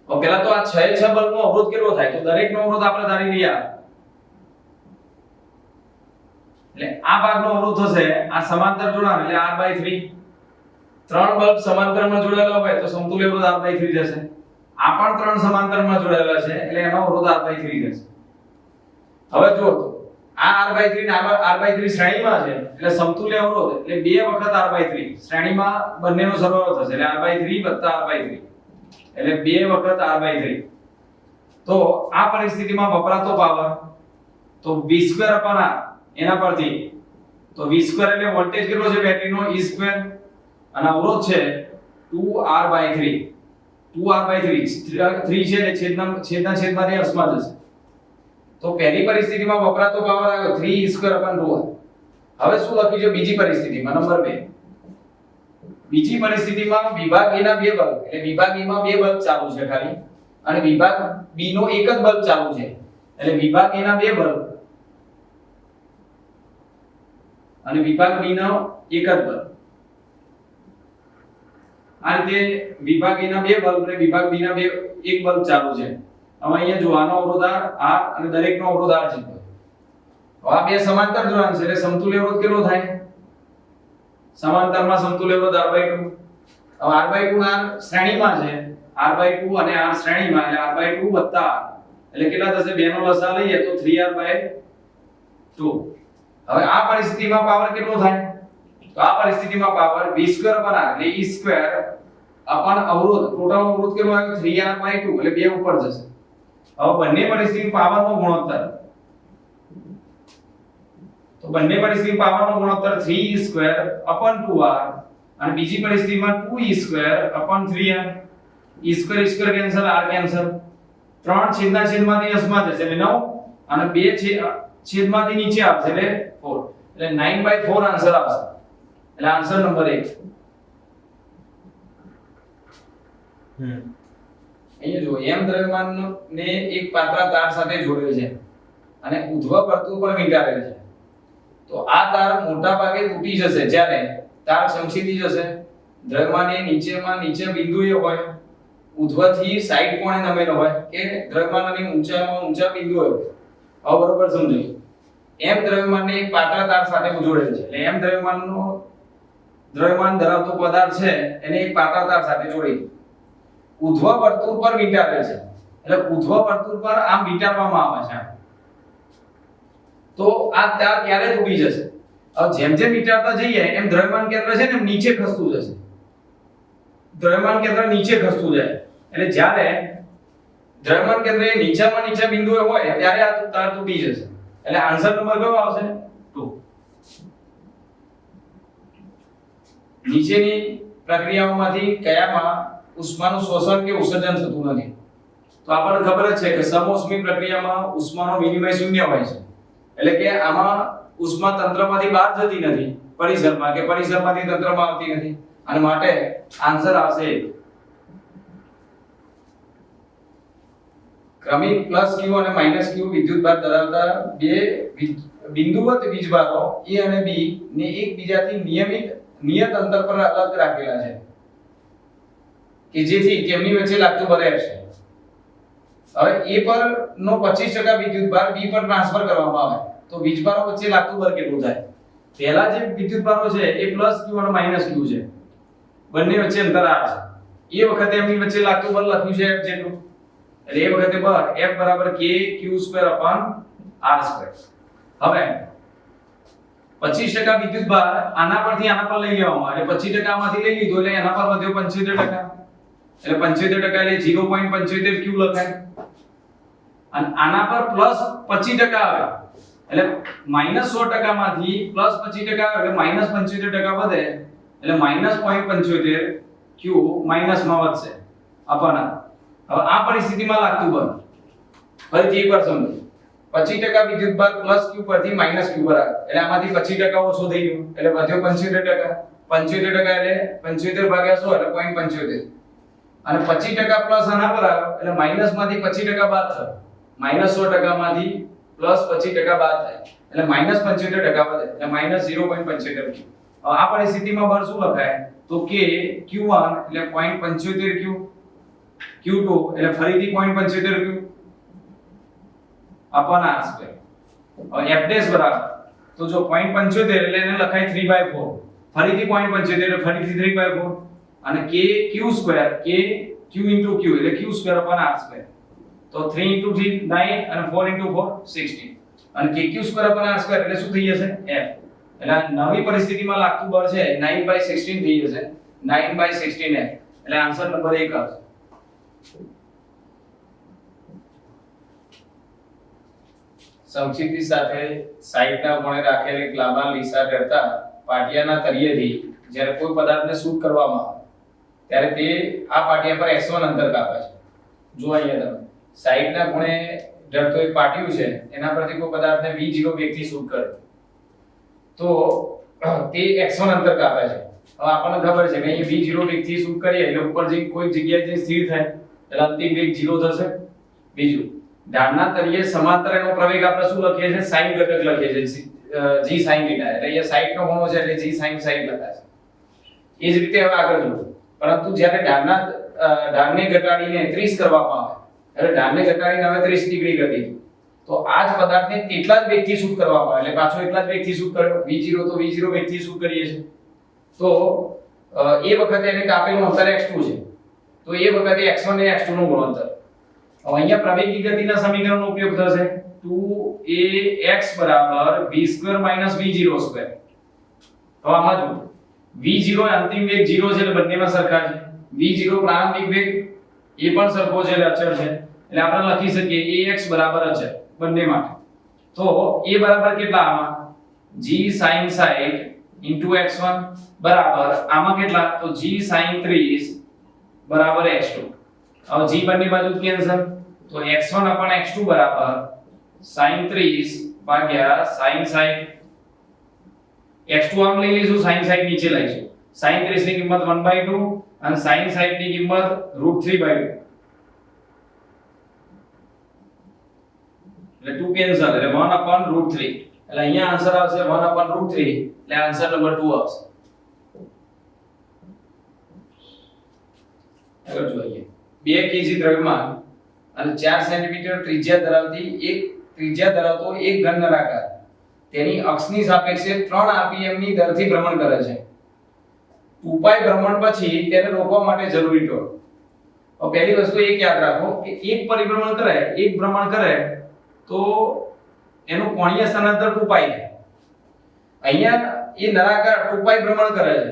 તો પહેલા તો આ 6 બલ્બનો અવરોધ કેટલો થાય? તો દરેકનો અવરોધ આપણે ધારી લઈએ. એટલે આ ભાગનો અવરોધ થશે આ સમાંતર જોડાણ એટલે R/3. 3 બલ્બ સમાંતરમાં જોડાયેલા હોય તો સમતુલ્ય અવરોધ R/3 થશે. આ પણ 3 સમાંતરમાં જોડાયેલા છે એટલે એનો અવરોધ R/3 થશે. હવે જો આ R/3 ને R/3 શ્રેણીમાં છે એટલે સમતુલ્ય અવરોધ એટલે 2 વખત R/3 શ્રેણીમાં બંનેનો સરવાળો થશે એટલે R/3 R/3 એટલે 2 વખત R/3. તો આ પરિસ્થિતિમાં વપરાતો પાવર તો V2/R એના પરથી તો V2 એટલે વોલ્ટેજ કેટલો છે બેટરીનો E2 અને અવરોધ છે 2R/3 3 છે એટલે છેદમાંથી અંશમાં જશે. તો પહેલી પરિસ્થિતિમાં વપરાતો પાવર આવ્યો 3E2/2R. હવે શું લખ્યું છે બીજી પરિસ્થિતિમાં નંબર 2? બીજી પરિસ્થિતિમાં વિભાગ A ના 2 બલ્બ એટલે વિભાગ A માં 2 બલ્બ ચાલુ છે ખાલી, અને વિભાગ B નો એક જ બલ્બ ચાલુ છે એટલે વિભાગ A ના 2 બલ્બ અને વિભાગ B નો એક જ બલ્બ. આ રીતે વિભાગ A ના 2 બલ્બ અને વિભાગ B ના એક બલ્બ ચાલુ છે. હવે અહીંયા જો આનો અવરોધ R અને દરેકનો અવરોધ R છે. હવે આ બે સમાંતર જોડાણ છે એટલે સમતુલ્ય અવરોધ કેટલો થાય? સમાંતરમાં સમતુલ્ય અવરોધ R/2. હવે R/2 ના શ્રેણીમાં છે, R/2 અને R શ્રેણીમાં એટલે R/2 + R એટલે કેટલા થશે? 2 નો લસા લઈએ તો 3R/2. હવે આ પરિસ્થિતિમાં પાવર કેટલો થાય? તો આ પરિસ્થિતિમાં પાવર V2/R એટલે E2 અવરોધ ટોટલ અવરોધ કેટલો આવ્યો? 3R/2 એટલે 2 ઉપર જશે. હવે બંને પરિસ્થિતિ પાવરનો ગુણોત્તર તો બંને પરિસ્થિતિ પાવરનો ગુણોત્તર 3E2/2R અને બીજી પરિસ્થિતિમાં 2E2/3R. E2 cancel, R cancel. 3 છેદના છેદમાંથી અંશમાં જશે એટલે 9 અને 2 છેદમાંથી નીચે આવશે એટલે 4 એટલે 9/4 આન્સર આવશે. એટલે આન્સર નંબર 1. અહીંયા જો M દ્રવ્યમાન ને એક પાતળા તાર સાથે જોડેલ છે અને ઉધ્વ વર્તુળ પર વીંટાળેલ છે. તો આ તાર મોટા ભાગે તૂટી જશે જ્યારે તાર સમસીધી જશે. દ્રવ્યમાન એ નીચે બિંદુએ હોય, ઉધ્વથી સાઈડ કોણે નમેલો હોય કે દ્રવ્યમાનની ઊંચા બિંદુએ હોય. હવે બરોબર સમજો. M દ્રવ્યમાનને એક પાતળા તાર સાથે જોડેલ છે એટલે M દ્રવ્યમાન ધરાવતો પદાર્થ છે એને એક પાતળા તાર સાથે જોડી ઉધ્વ વર્તુળ પર વીંટાળેલ છે એટલે ઉધ્વ વર્તુળ પર આમ વીંટાળવામાં આવે છે. તો આ તાર ક્યારે તૂટી જશે? હવે જેમ જેમ વીંટાળતા જઈએ એમ દ્રવ્યમાન કેન્દ્ર છે ને નીચે ખસતું જશે. દ્રવ્યમાન કેન્દ્ર નીચે ખસતું જાય એટલે જ્યારે દ્રવ્યમાન કેન્દ્ર એ નીચા બિંદુએ હોય ત્યારે આ તાર તૂટી જશે. એટલે આન્સર નંબર કયો આવશે? 2. નીચેની પ્રક્રિયાઓમાંથી કયામાં ઉષ્માનું શોષણ કે ઉત્સર્જન થતું નથી? તો આપણને ખબર જ છે કે સમોષ્મી પ્રક્રિયામાં ઉષ્માનો વિનિમય શૂન્ય હોય છે. એટલે કે આમાં ઉષ્મા તંત્રમાંથી બહાર જતી નથી પરિસરમાં, કે પરિસરમાંથી તંત્રમાં આવતી નથી, અને માટે આન્સર આવશે 1. ક્રમિક +Q અને -Q વિદ્યુતભાર ધરાવતા બે બિંદુવત વીજભારો A અને B ને એકબીજાથી નિયત અંતર પર અલગ રાખેલા છે કે જેથી તેમની વચ્ચે લાગતું બળ F છે. હવે A પર નો 25% વિદ્યુતભાર B પર ટ્રાન્સફર કરવામાં આવે તો વીજભારો વચ્ચે લાગતું બળ કેટલું થાય? પહેલા જે વિદ્યુતભારો છે એ +Q અને -Q છે, બંને વચ્ચે અંતર R છે. એ વખતે એમની વચ્ચે લાગતું બળ લખ્યું છે F જેટલું, એટલે એ વખતે બળ F = kq2/r². હવે 25% વિદ્યુત ભાર આના પરથી આના પર લઈ લેવામાં આવે, એટલે 25% માંથી લઈ લીધો એટલે એના પર વધ્યો 75%, એટલે 75% એટલે 0.75 ક્યુ લખાય, અને આના પર પ્લસ 25% આવે એટલે -100% માંથી પ્લસ 25% આવે એટલે -75% વધે, એટલે -0.75 ક્યુ માઈનસમાં વધશે આપણા. હવે આ પરિસ્થિતિમાં લાગતું બળ ફરીથી એકવાર સમજો, 25% વિદ્યુત ભાર પ્લસ ક્યુ પરથી માઈનસ ક્યુ પર આવે એટલે આમાંથી 25% ઓછો થઈ ગયો એટલે વધ્યો 75%, 75% એટલે 75 ભાગ્યા 100 એટલે 0.75, અને 25% પ્લસ આના પર આવે એટલે માઈનસ માંથી 25% બાદ થાય, -100% માંથી પ્લસ 25% બાદ થાય એટલે -75% વધે એટલે -0.75 ક્યુ. આ પરિસ્થિતિમાં બળ શું લખાય તો કે Q1 એટલે 0.75 ક્યુ, Q2 એટલે ફરીથી 0.75 ક્યુ upon r સ્ક્વેર. હવે f ડેશ બરાબર તો જો 0.75 એટલે એને લખાય 3/4, ફરીથી 0.75 એટલે ફરીથી 3/4, અને k q square, k q into q એટલે q square upon r square, તો 3 into 3 9 અને 4 into 4 16, અને k q square upon r square એટલે શું થઈ જશે f, એટલે નવી પરિસ્થિતિમાં લાગતું બળ છે 9/16 થઈ જશે, 9/16 f, એટલે આન્સર નંબર 1 આવશે. સમક્ષિતિજ સાથે સાઈડના ખૂણે રાખેલ એક લાંબા લીસા કરતા પાટિયાના તળિયેથી જ્યારે કોઈ પદાર્થને શૂટ કરવામાં આવે ત્યારે તે આ પાટિયા પર s1 અંતર કાપે છે. જો અહીંયા તમે સાઈડના ખૂણે ઢળતો એક પાટિયું છે એના પરથી કોઈ પદાર્થને v0 વેગથી શૂટ કરે તો તે x1 અંતર કાપે છે. હવે આપણને ખબર છે કે અહીં v0 વેગથી શૂટ કરીએ એટલે ઉપર જે કોઈ જગ્યાએ જે સ્થિર થાય એટલે અંતિમ વેગ 0 થશે. બીજું, ઢાળના તળિયે સમાંતર એનો પ્રવેગ આપણે શું લખીએ છીએ sin ઘટક લખીએ છીએ g sin θ, એટલે અહીંયા સાઈડ નો ખૂણો છે એટલે g sin સાઈડ લખાશે. એ જ રીતે હવે આગળ જુઓ, પરંતુ જ્યારે ઢાળને ઘટાડીને 30 કરવામાં આવે એટલે ઢાળને ઘટાડીને હવે 30 ડિગ્રી કરી દીધું તો આ જ પદાર્થને તેટલા જ વેગથી શૂટ કરવામાં આવે એટલે પાછો એટલા જ વેગથી શૂટ કર્યો, v0 તો v0 વેગથી શૂટ કરીએ છીએ તો એ વખતે એને કાપેલું અંતર x2 છે તો એ વખતે x1 અને x2 નું ગુણોત્તર. હવે અહીંયા પ્રવેગી ગતિના સમીકરણનો ઉપયોગ થશે 2ax v2 v0 સ્ક્વેર. હવે આમાં જો v0 અંતિમ વેગ 0 છે એટલે બંનેમાં સરખા છે, v0 પ્રારંભિક વેગ એ પણ સરખો છે એટલે અચળ છે એટલે આપણે લખી શકીએ ax અચળ બંને માટે. તો a બરાબર કેટલા આમાં g sin side x1 બરાબર આમાં કેટલા તો g sin 30 બરાબર x2. હવે g બંને બાજુ કેન્સલ તો x1 x2 બરાબર sin 30 ભાગ્યા sin side, x2 આમ લઈ લઈશું, sin side નીચે લઈશું, sin 30 ની કિંમત 1/2 અને sin side ની કિંમત √3/2 એટલે 2 કેન્સલ એટલે 1/√3 એટલે અહીંયા આન્સર આવશે 1/√3 એટલે આન્સર નંબર 2 આવશે. આગળ જોઈએ, 2 kg દ્રવ્યમાન અને 4 સેન્ટીમીટર ત્રિજ્યા ધરાવતો એક ઘન નળાકાર તેની અક્ષની સાપેક્ષે 3 rpm ની દરથી ભ્રમણ કરે છે. 2π ભ્રમણ પછી તેને રોકવા માટે જરૂરી ટોર્ક. હવે પહેલી વસ્તુ એક યાદ રાખો કે એક પરિભ્રમણ કરે, એક ભ્રમણ કરે તો એનું કોણીય સ્થાનાંતર 2π છે. અહીંયા એ નળાકાર 2π ભ્રમણ કરે છે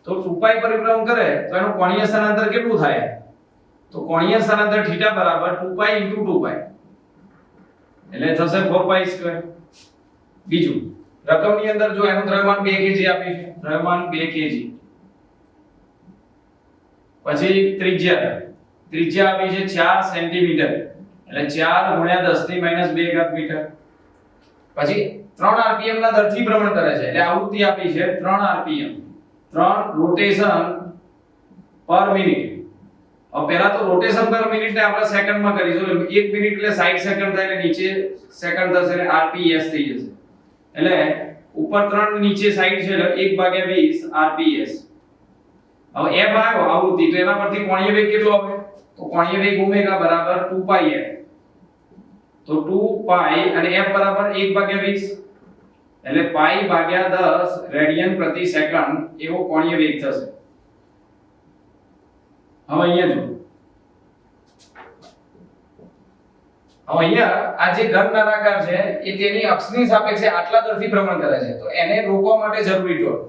તો 2π પરિભ્રમણ કરે તો એનું કોણીય સ્થાનાંતર કેટલું થાય તો કોણીય સ્થાનાંતર θ બરાબર 2π * 2π એટલે થશે 4π². બીજું, રકમની અંદર જો એનું દ્રવ્યમાન 2 kg આપ્યું છે, દ્રવ્યમાન 2 kg, પછી ત્રિજ્યા આપી છે 4 સેન્ટીમીટર એટલે 4 × 10⁻² મીટર, પછી 3 rpm ના દરથી ભ્રમણ કરે છે એટલે આવૃત્તિ આપી છે 3 rpm, 3 રોટેશન પર મિનિટ. હવે પહેલા તો રોટેશન પર મિનિટ ને આપણે સેકન્ડમાં કરીશું એટલે 1 મિનિટ એટલે 60 સેકન્ડ થાય એટલે નીચે સેકન્ડ થશે એટલે rps થઈ જશે એટલે ઉપર 3 નીચે 60 છે એટલે 1/20 rps. હવે f આવ્યો આવૃત્તિ તો એના પરથી કોણીય વેગ કેટલો આવે તો કોણીય વેગ ઓમેગા બરાબર 2πf, તો 2π અને f બરાબર 1/20 એટલે π/10 રેડિયન પ્રતિ સેકન્ડ એવો કોણીય વેગ થશે. હવે અહીંયા જો હવે અહીંયા આ જે ઘન નળાકાર છે એ તેની અક્ષની સાપેક્ષે આટલા દરથી ભ્રમણ કરે છે, તો એને રોકવા માટે જરૂરી ટોર્ક.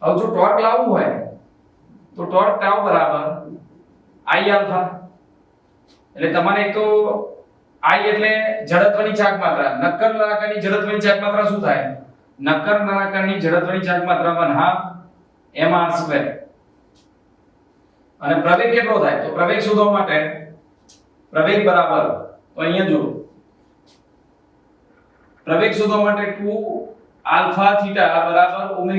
હવે જો ટોર્ક લાવવું હોય તો ટોર્ક ટાઉ બરાબર I આલ્ફા. એટલે તમારે એક તો I એટલે જડત્વની ચાક માત્રા, નક્કર નળાકારની જડત્વની ચાક માત્રા શું થાય? નક્કર નળાકારની જડત્વની ચાક માત્રા 1/2 mr². અને પ્રવેગ કેટલો થાય? તો પ્રવેગ શોધવા માટે પ્રવેગ બરાબર, તો અહીંયા જો પ્રવેગ શોધવા માટે 2 આલ્ફા થીટા બરાબર ω² ω02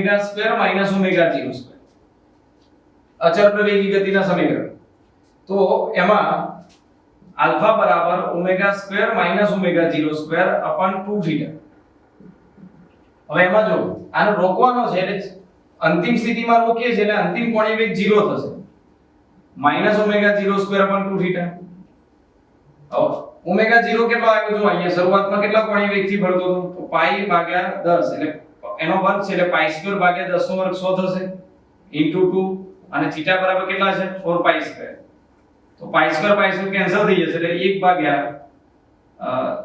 અચળ પ્રવેગી ગતિના સમીકરણ. તો એમાં આલ્ફા બરાબર ω² ω02 અપન 2 થીટા. હવે એમાં જો આને રોકવાનો છે એટલે અંતિમ સ્થિતિમાં રોકીએ છીએ એટલે અંતિમ કોણીય વેગ 0 થશે, -ω02 અપન 2 થીટા. હવે ω0 કેટલો આવ્યો? જો અહીંયા શરૂઆતમાં કેટલા કોણીય વેગથી ફરતો હતો? તો પાઈ ભાગ્યા 10 એટલે એનો વર્ગ છે એટલે પાઈ સ્ક્વેર ભાગ્યા 10 નો વર્ગ 100 થશે ઇન્ટુ 2 અને થીટા બરાબર કેટલા છે? 4 પાઈ સ્ક્વેર. તો પાઈ સ્ક્વેર કેન્સલ થઈ જશે એટલે 1 ભાગ્યા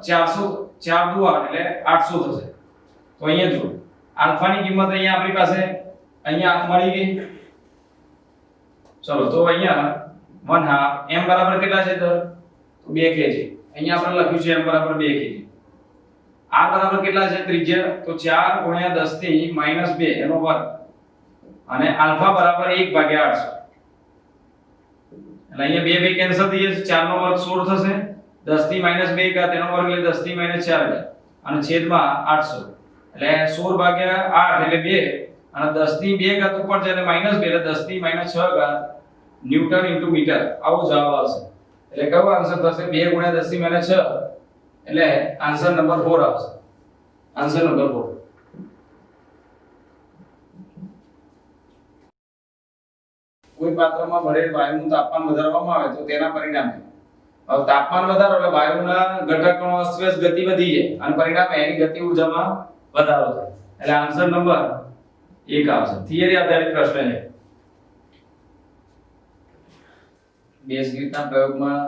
400 4 દુ 8 એટલે 800 થશે. તો અહીંયા જો આલ્ફાની કિંમત અહીંયા આપણી પાસે અહીંયા મળી ગઈ. ચલો તો અહીંયા 1/2 m બરાબર કેટલા છે? તો 2 kg. અહીંયા આપણે લખ્યું છે m બરાબર 2 kg. r બરાબર કેટલા છે? ત્રિજ્યા તો 4 * 10 ની -2 એનો વર્ગ અને આલ્ફા બરાબર 1/800. એટલે અહીંયા 2 2 કેન્સલ થઈ જશે, 4 નો વર્ગ 16 થશે, 10 ની -2 ઘાત એનો વર્ગ એટલે 10 ની -4 ઘાત અને છેદમાં 800 એટલે 16/8 એટલે 2 અને 10 ની 2 ઘાત ઉપર છે એટલે -2 એટલે 10 ની -6 ઘાત ન્યૂટન ઇન્ટુ મીટર આવો જવાબ આવશે. એટલે કયો આન્સર થશે? 2 * 10 ની -6 એટલે આન્સર નંબર 4 આવશે. Answer number 4. કોઈ પાત્રમાં ભરેલ વાયુનું તાપમાન વધારવામાં આવે તો તેના પરિણામે, હવે તાપમાન વધારો એટલે વાયુના ઘટકનો અસ્તવ્યસ્ત ગતિ વધી જાય અને પરિણામે એની ગતિ ઊર્જામાં વધારો થાય. એટલે આન્સર નંબર 1 આવશે. થિયરી આધારિત પ્રશ્ન છે. બેઝગીટના પ્રયોગમાં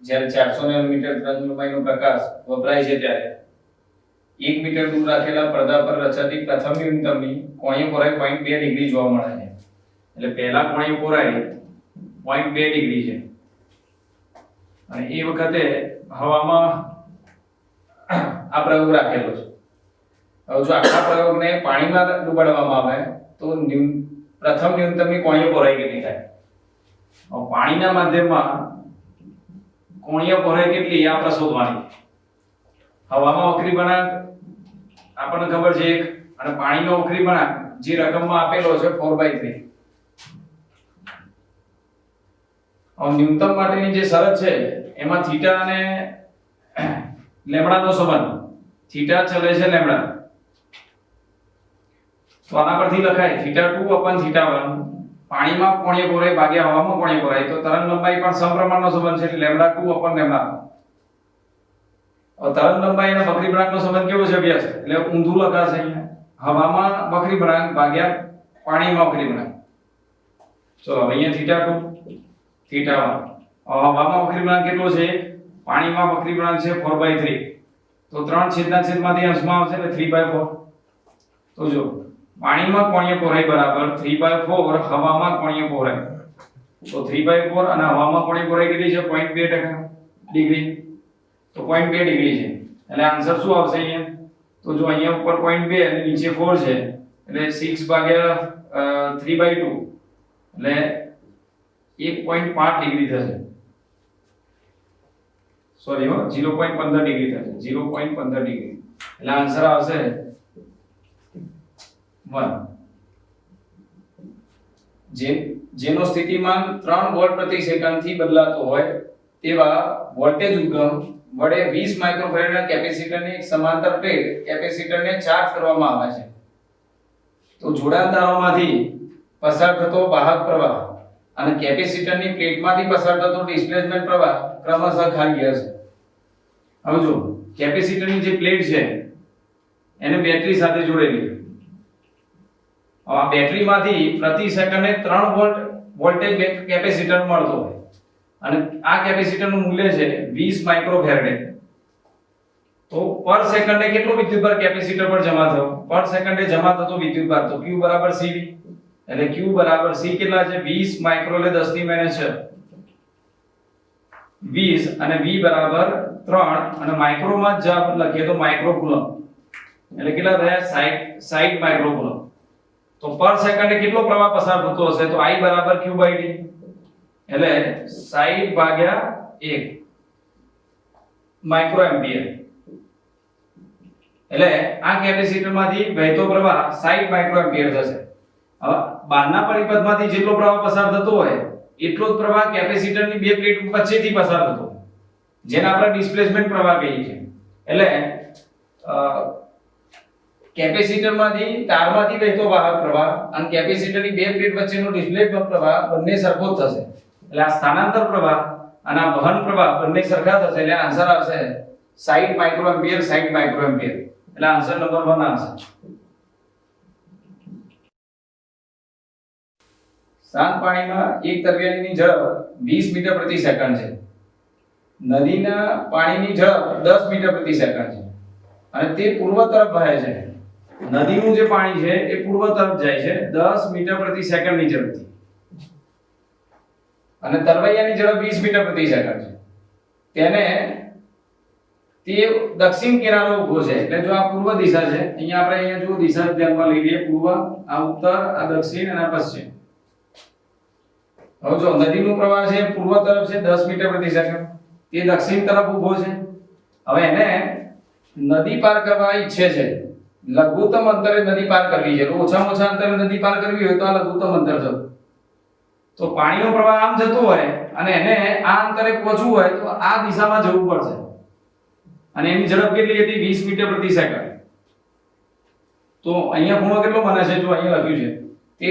જ્યારે 400 નેનોમીટર તરંગલંબાઈનો પ્રકાશ વપરાય છે ત્યારે 1 મીટર દૂર રાખેલા પડદા પર રચાતી પ્રથમ ન્યૂનતમની કોણીય પહોળાઈ 0.2 ડિગ્રી જોવા મળે છે. એટલે પહેલા કોણીય પહોળાઈ 0.2 ડિગ્રી છે અને એ વખતે હવામાં આ પ્રયોગ રાખેલો છે. હવે જો આખા પ્રયોગને પાણીમાં ડુબાડવામાં આવે તો પ્રથમ ન્યૂનતમની કોણીય પહોળાઈ કેટલી થાય? હવે પાણીના માધ્યમમાં કોણીય પહોળાઈ કેટલી આપણે શોધવાની. હવામાં વક્રી વળાંક આપણને ખબર છે 1 અને પાણીનો વક્રી વળાંક જે રકમમાં આપેલો છે 4/3. હવે ન્યૂનતમ માટેની જે શરત છે એમાં થીટા અને લેમ્બડાનો સંબંધ, થીટા ચલે છે લેમ્બડા, તો આના પરથી લખાય θ2 અપન θ1 પાણીમાં કોણીય પહોળાઈ ભાગ્યા હવામાં કોણીય પહોળાઈ, તો તરંગ લંબાઈ પણ સમપ્રમાણનો સંબંધ છે એટલે λ2 અપન λ. હવે તરંગ લંબાઈ અને વક્રી વળાંકનો સંબંધ કેવો છે? વ્યસ્ત, એટલે ઊંધું લખાશે અહીંયા હવામાં વક્રી વળાંક ભાગ્યા પાણીમાં વક્રી વળાંક. ચલો હવે અહીંયા θ2 θ1. હવામાં વક્રી વળાંક કેટલો છે? પાણીમાં વક્રી વળાંક છે 4/3, તો 3 છેદના છેદમાંથી અંશમાં આવશે એટલે 3/4. તો જો પાણીમાં કોણીય પહોળાઈ બરાબર 3/4 હવામાં કોણીય પહોળાઈ, તો 3/4 અને હવામાં કોણીય પહોળાઈ કેટલી છે? 0.2 ડિગ્રી, તો 0.2 ડિગ્રી છે એટલે આન્સર શું આવશે અહીંયા? તો જો અહીંયા ઉપર 0.2 અને નીચે 4 છે એટલે 6/3/2 એટલે 1.5 ડિગ્રી થશે. સોરી 0.15 ડિગ્રી થશે, 0.15 ડિગ્રી એટલે આન્સર આવશે 1. જેનો સ્થિતિમાન 3 વોલ્ટ પ્રતિ સેકન્ડ થી બદલાતો હોય તેવા વોલ્ટેજ ઉદ્ગમ વડે 20 માઇક્રોફેરાડના કેપેસિટરની એક સમાંતર પ્લેટ કેપેસિટરને ચાર્જ કરવામાં આવે છે. તો જોડાણ તારોમાંથી પસાર થતો વાહક પ્રવાહ અને કેપેસિટરની પ્લેટમાંથી પસાર થતો ડિસ્પ્લેસમેન્ટ પ્રવાહ ક્રમશઃ ખાલી હશે. હવે જો કેપેસિટરની જે પ્લેટ છે એને બેટરી સાથે જોડેલી, આ બેટરીમાંથી પ્રતિ સેકન્ડે 3 વોલ્ટ વોલ્ટેજ કેપેસિટર મળતો હોય અને આ કેપેસિટરનું મૂલ્ય છે 20 માઇક્રોફેરાડ. તો પર સેકન્ડે કેટલો વિદ્યુતભાર કેપેસિટર પર જમા થયો? પર સેકન્ડે જમા થતો વિદ્યુતભાર તો Q બરાબર CV, એટલે Q બરાબર C કેટલા છે? 20 માઇક્રો એટલે 10 ની માઈનસ 6 20 અને V બરાબર 3 અને માઇક્રોમાં જ લખીએ તો માઇક્રો કુલમ એટલે કેટલા થયા? 60 માઇક્રો કુલમ. તો પર સેકન્ડે કેટલો પ્રવાહ પસાર થતો હશે? તો I બરાબર Q/D એટલે 60 ભાગ્યા 1 માઇક્રો એમ્પિયર. એટલે આ કેપેસિટરમાંથી વહેતો પ્રવાહ 60 માઇક્રો એમ્પિયર થશે. હવે બહારના પરિપથમાંથી જેટલો પ્રવાહ પસાર થતો હોય એટલો જ પ્રવાહ કેપેસિટરની બે પ્લેટ વચ્ચેથી પસાર થતો હોય, જેને આપણે ડિસ્પ્લેસમેન્ટ પ્રવાહ કહીએ છીએ. એટલે કેપેસિટરમાંથી તારમાંથી વહેતો વાહક પ્રવાહ અને કેપેસિટરની બે પ્લેટ વચ્ચેનો ડિસ્પ્લેસમેન્ટ પ્રવાહ બંને સરખો જ થશે. એટલે આ સ્થાનાંતર પ્રવાહ અને આ વહન પ્રવાહ બંને સરખા થશે. એટલે આન્સર આવશે 60 માઇક્રો એમ્પિયર 60 માઇક્રો એમ્પિયર. એટલે આન્સર નંબર 1 આવશે. શાંત પાણીમાં એક તરવૈયાની ઝડપ 20 મીટર પ્રતિ સેકન્ડ છે. નદીના પાણીની ઝડપ 10 મીટર પ્રતિ સેકન્ડ છે અને તે પૂર્વ તરફ વહે છે. નદીનું જે પાણી છે એ પૂર્વ તરફ જાય છે 10 મીટર પ્રતિ સેકન્ડની ઝડપથી અને તરવૈયાની ઝડપ 20 મીટર પ્રતિ સેકન્ડ છે. તેને તે દક્ષિણ કિનારો ઊભો છે. એટલે જો આ પૂર્વ દિશા છે, અહીંયા આપણે અહીંયા જો દિશા ધ્યાનમાં લઈ લઈએ, પૂર્વ, આ ઉત્તર, આ દક્ષિણ અને આ પશ્ચિમ. હવે જો નદીનું પ્રવાહ છે પૂર્વ તરફ છે 10 મીટર પ્રતિ સેકન્ડ, તે દક્ષિણ તરફ ઊભો છે. હવે એને નદી પાર કરવા ઈચ્છે છે. લઘુત્તમ અંતરે નદી પાર કરવી છે. તો ઓછામાં ઓછા અંતરે નદી પાર કરવી હોય તો આ લઘુત્તમ અંતર થયું. તો પાણીનો પ્રવાહ આમ જતો હોય અને એને આ અંતરે પહોંચવું હોય તો આ દિશામાં જવું પડશે. અને એની ઝડપ કેટલી હતી? 20 મીટર પ્રતિ સેકન્ડ. તો અહીંયા ખૂણો કેટલો બને છે? જો અહીંયા લખ્યું છે તે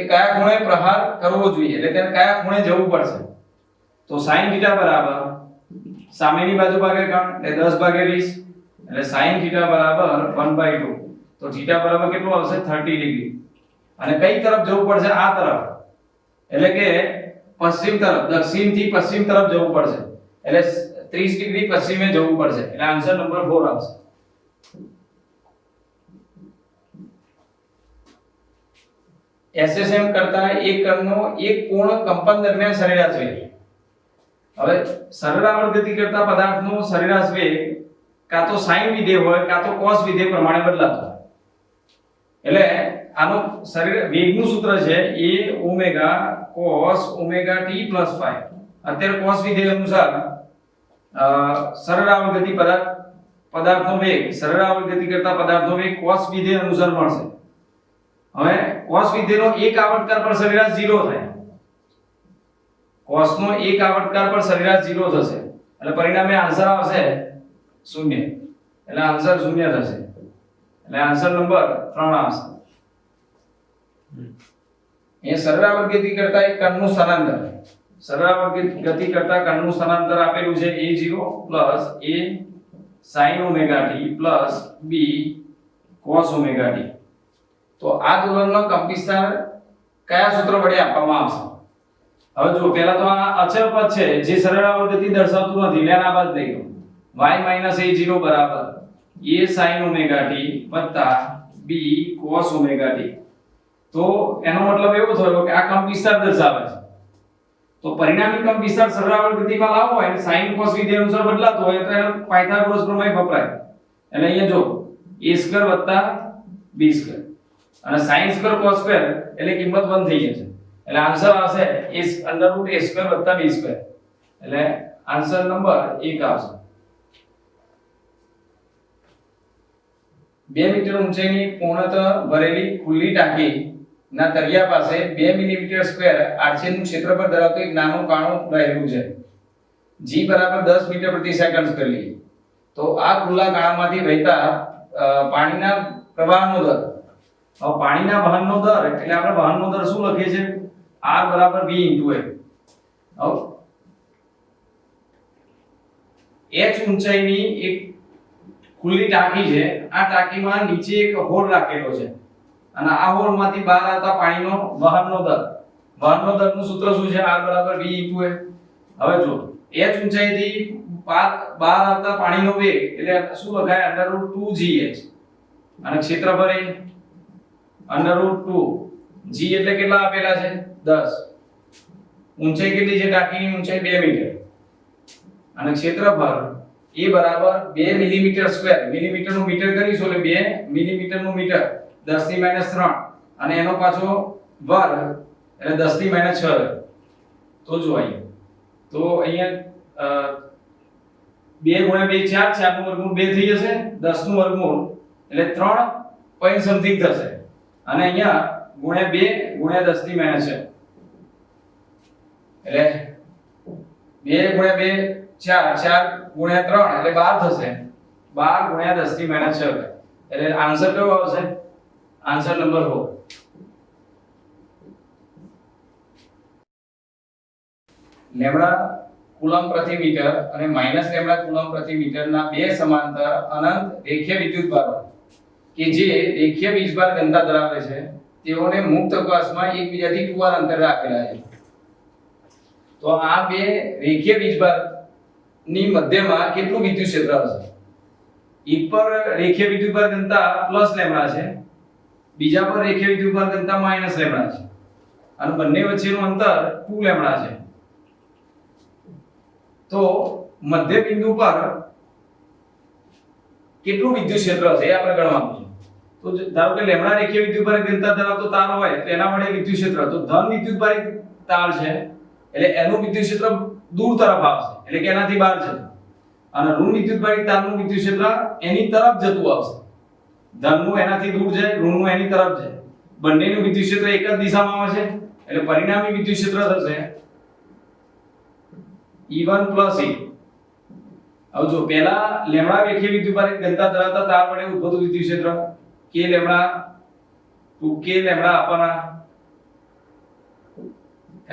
કયા ખૂણે પ્રહાર કરવો જોઈએ, એટલે કે કયા ખૂણે જવું પડશે. તો sin θ બરાબર સામેની બાજુ ભાગે કોણ એટલે 10 ભાગ્યા 20 એટલે sin θ બરાબર 1/2. તો θ બરાબર કેટલું આવશે? 30 ડિગ્રી. અને કઈ તરફ જવું પડશે? આ તરફ, એટલે કે પશ્ચિમ તરફ, દક્ષિણથી પશ્ચિમ તરફ જવું પડશે. એટલે 30 ડિગ્રી પશ્ચિમે જવું પડશે. એટલે આન્સર નંબર 4 આવશે. SSM કરતા એક કણનો એક પૂર્ણ કંપન દરમિયાન સરેરાશ વેગ. હવે સરેરાશ ગતિ કરતા પદાર્થનો સરેરાશ વેગ કાં તો sin વિધેય હોય કાં તો cos વિધેય પ્રમાણે બદલાતો હોય. એટલે આનો વેગનું સૂત્ર છે a omega cos omega t + 5. અત્યારે cos વિધેય અનુસાર સરેરાશ ગતિ પદાર્થનો વેગ સરેરાશ ગતિ કરતા પદાર્થનો વેગ cos વિધેય અનુસાર મળશે. હવે cos વિધેયનો એક આવર્તકાર પર સરેરાશ 0 થાય. cos નો એક આવર્તકાર પર સરેરાશ 0 થશે. એટલે પરિણામે આન્સર આવશે 0. એટલે આન્સર 0 થશે. એટલે આન્સર નંબર 3 આવશે. એ સરેરાશ ગતિ કરતા એક કણનું સ્થાનાંતર. સરેરાશ ગતિ કરતા કણનું સ્થાનાંતર આપેલું છે a0 + a sin omega t + b cos omega t. તો આ દોલનનો કંપનવિસ્તાર કયા સૂત્ર વડે આપવામાં આવશે? હવે જો પહેલા તો આ અચળ પદ છે જે સરેરાશ ગતિ દર્શાવતું નથી, એટલે આના બાદ લઈ લો. y - a0 બરાબર a sin omega t + b cos omega t. તો એનો મતલબ એવો થયો કે આ કંપનવિસ્તાર દર્શાવે છે. તો પરિણામી કંપનવિસ્તાર સરેરાશ ગતિમાં લાવવો હોય અને sin cos વિધેય અનુસાર બદલાતો હોય તો એનો પાયથાગોરસ પ્રમેય વપરાય. એટલે અહીંયા જો a² + b² અને sin² cos² એટલે કિંમત 1 થઈ જશે. એટલે આન્સર આવશે √a² + b². એટલે આન્સર નંબર 1 આવશે. 2 મીટર ઊંચાઈની પૂર્ણતઃ ભરેલી ખુલ્લી ટાંકી ના તળિયા પાસે 2 મિલીમીટર સ્ક્વેર આડછેદનું ક્ષેત્રફળ ધરાવતું એક નાનું કાણું રહેલું છે. g બરાબર 10 મીટર પ્રતિ સેકન્ડ કરી લઈએ. તો આ ખુલ્લા કાણામાંથી વહેતા પાણીના પ્રવાહનો દર. હવે પાણીના વહનનો દર એટલે આપણે વહનનો દર શું લખીએ છીએ? r બરાબર v * f. હવે h ઊંચાઈની એક ખુલ્લી ટાંકી છે. આ ટાંકીમાં નીચે એક હોલ રાખેલો છે અને આ હોલમાંથી બહાર આવતા પાણીનો વહનનો દર. વહનનો દરનું સૂત્ર શું છે? r બરાબર v * f. હવે જો h ઊંચાઈથી બહાર આવતા પાણીનો વેગ એટલે શું લખાય √2gh અને ક્ષેત્રફળ એ √2 g એટલે કેટલા આપેલા છે 10 ઊંચાઈ કેટલી છે ટાંકીની ઊંચાઈ 2 મીટર અને ક્ષેત્રફળ એ બરાબર 2 મિલીમીટર સ્ક્વેર મિલીમીટર નું મીટર કરીશું એટલે 2 મિલીમીટર નું મીટર 10 ની -3 અને એનો પાછો વર્ગ એટલે 10 ની -6 તો જો અહીંયા તો અહીંયા 2 × 2 4 4 નું વર્ગમૂળ 2 થઈ જશે 10 નું વર્ગમૂળ એટલે 3 પોઈન્ટ સમથિંગ થશે અને અહીંયા ગુણ્યા 2 ગુણ્યા 10 ની -6 એટલે 2 × 2 4 4 × 3 એટલે 12 થશે 12 × 10 ની -6 એટલે આન્સર કયો આવશે આન્સર નંબર 4 લેમ્ડા કુલમ પ્રતિ મીટર અને માઈનસ લેમ્ડા કુલમ પ્રતિ મીટર ના બે સમાંતર અનંત રેખીય વિદ્યુતભારો કે જે રેખીય વીજભાર ઘનતા ધરાવે છે તેઓને મુક્ત અવકાશમાં એકબીજાથી 2r અંતર રાખેલા છે તો આ બે રેખીય વીજભાર ની મધ્યમાં કેટલું વિદ્યુત ક્ષેત્ર હશે એક પર રેખીય વિદ્યુતભાર ઘનતા પ્લસ લેમ્ડા છે બીજા પર રેખીય વિદ્યુતભાર ઘનતા માઈનસ લેમ્ડા છે અને બંને વચ્ચેનું અંતર 2 લેમ્ડા છે તો મધ્ય બિંદુ પર કેટલું વિદ્યુત ક્ષેત્ર હશે એ આપણે ગણવાનું છે તો ધારો કે લેમ્ડા રેખીય વિદ્યુતભાર ઘનતા ધરાવતો તાર હોય તો એના વડે વિદ્યુત ક્ષેત્ર તો ધન વિદ્યુતભારિત તાર છે એટલે એનું વિદ્યુત ક્ષેત્ર દૂર તરફ આવશે એટલે કે એનાથી બહાર છે અને ઋણ વિદ્યુતભારિત તારનું વિદ્યુત ક્ષેત્ર એની તરફ જતું આવશે ધનનું એનાથી દૂર છે ઋણનું એની તરફ છે બંનેનું વિદ્યુત ક્ષેત્ર એક જ દિશામાં આવે છે એટલે પરિણામી વિદ્યુત ક્ષેત્ર થશે E1 + E હવે જો પહેલા લેમ્ડા રેખીય વિદ્યુતભારિત ઘનતા ધરાવતા તાર વડે ઉદ્ભવતું વિદ્યુત ક્ષેત્ર k લેમ્ડા 2k લેમ્ડા આપવાના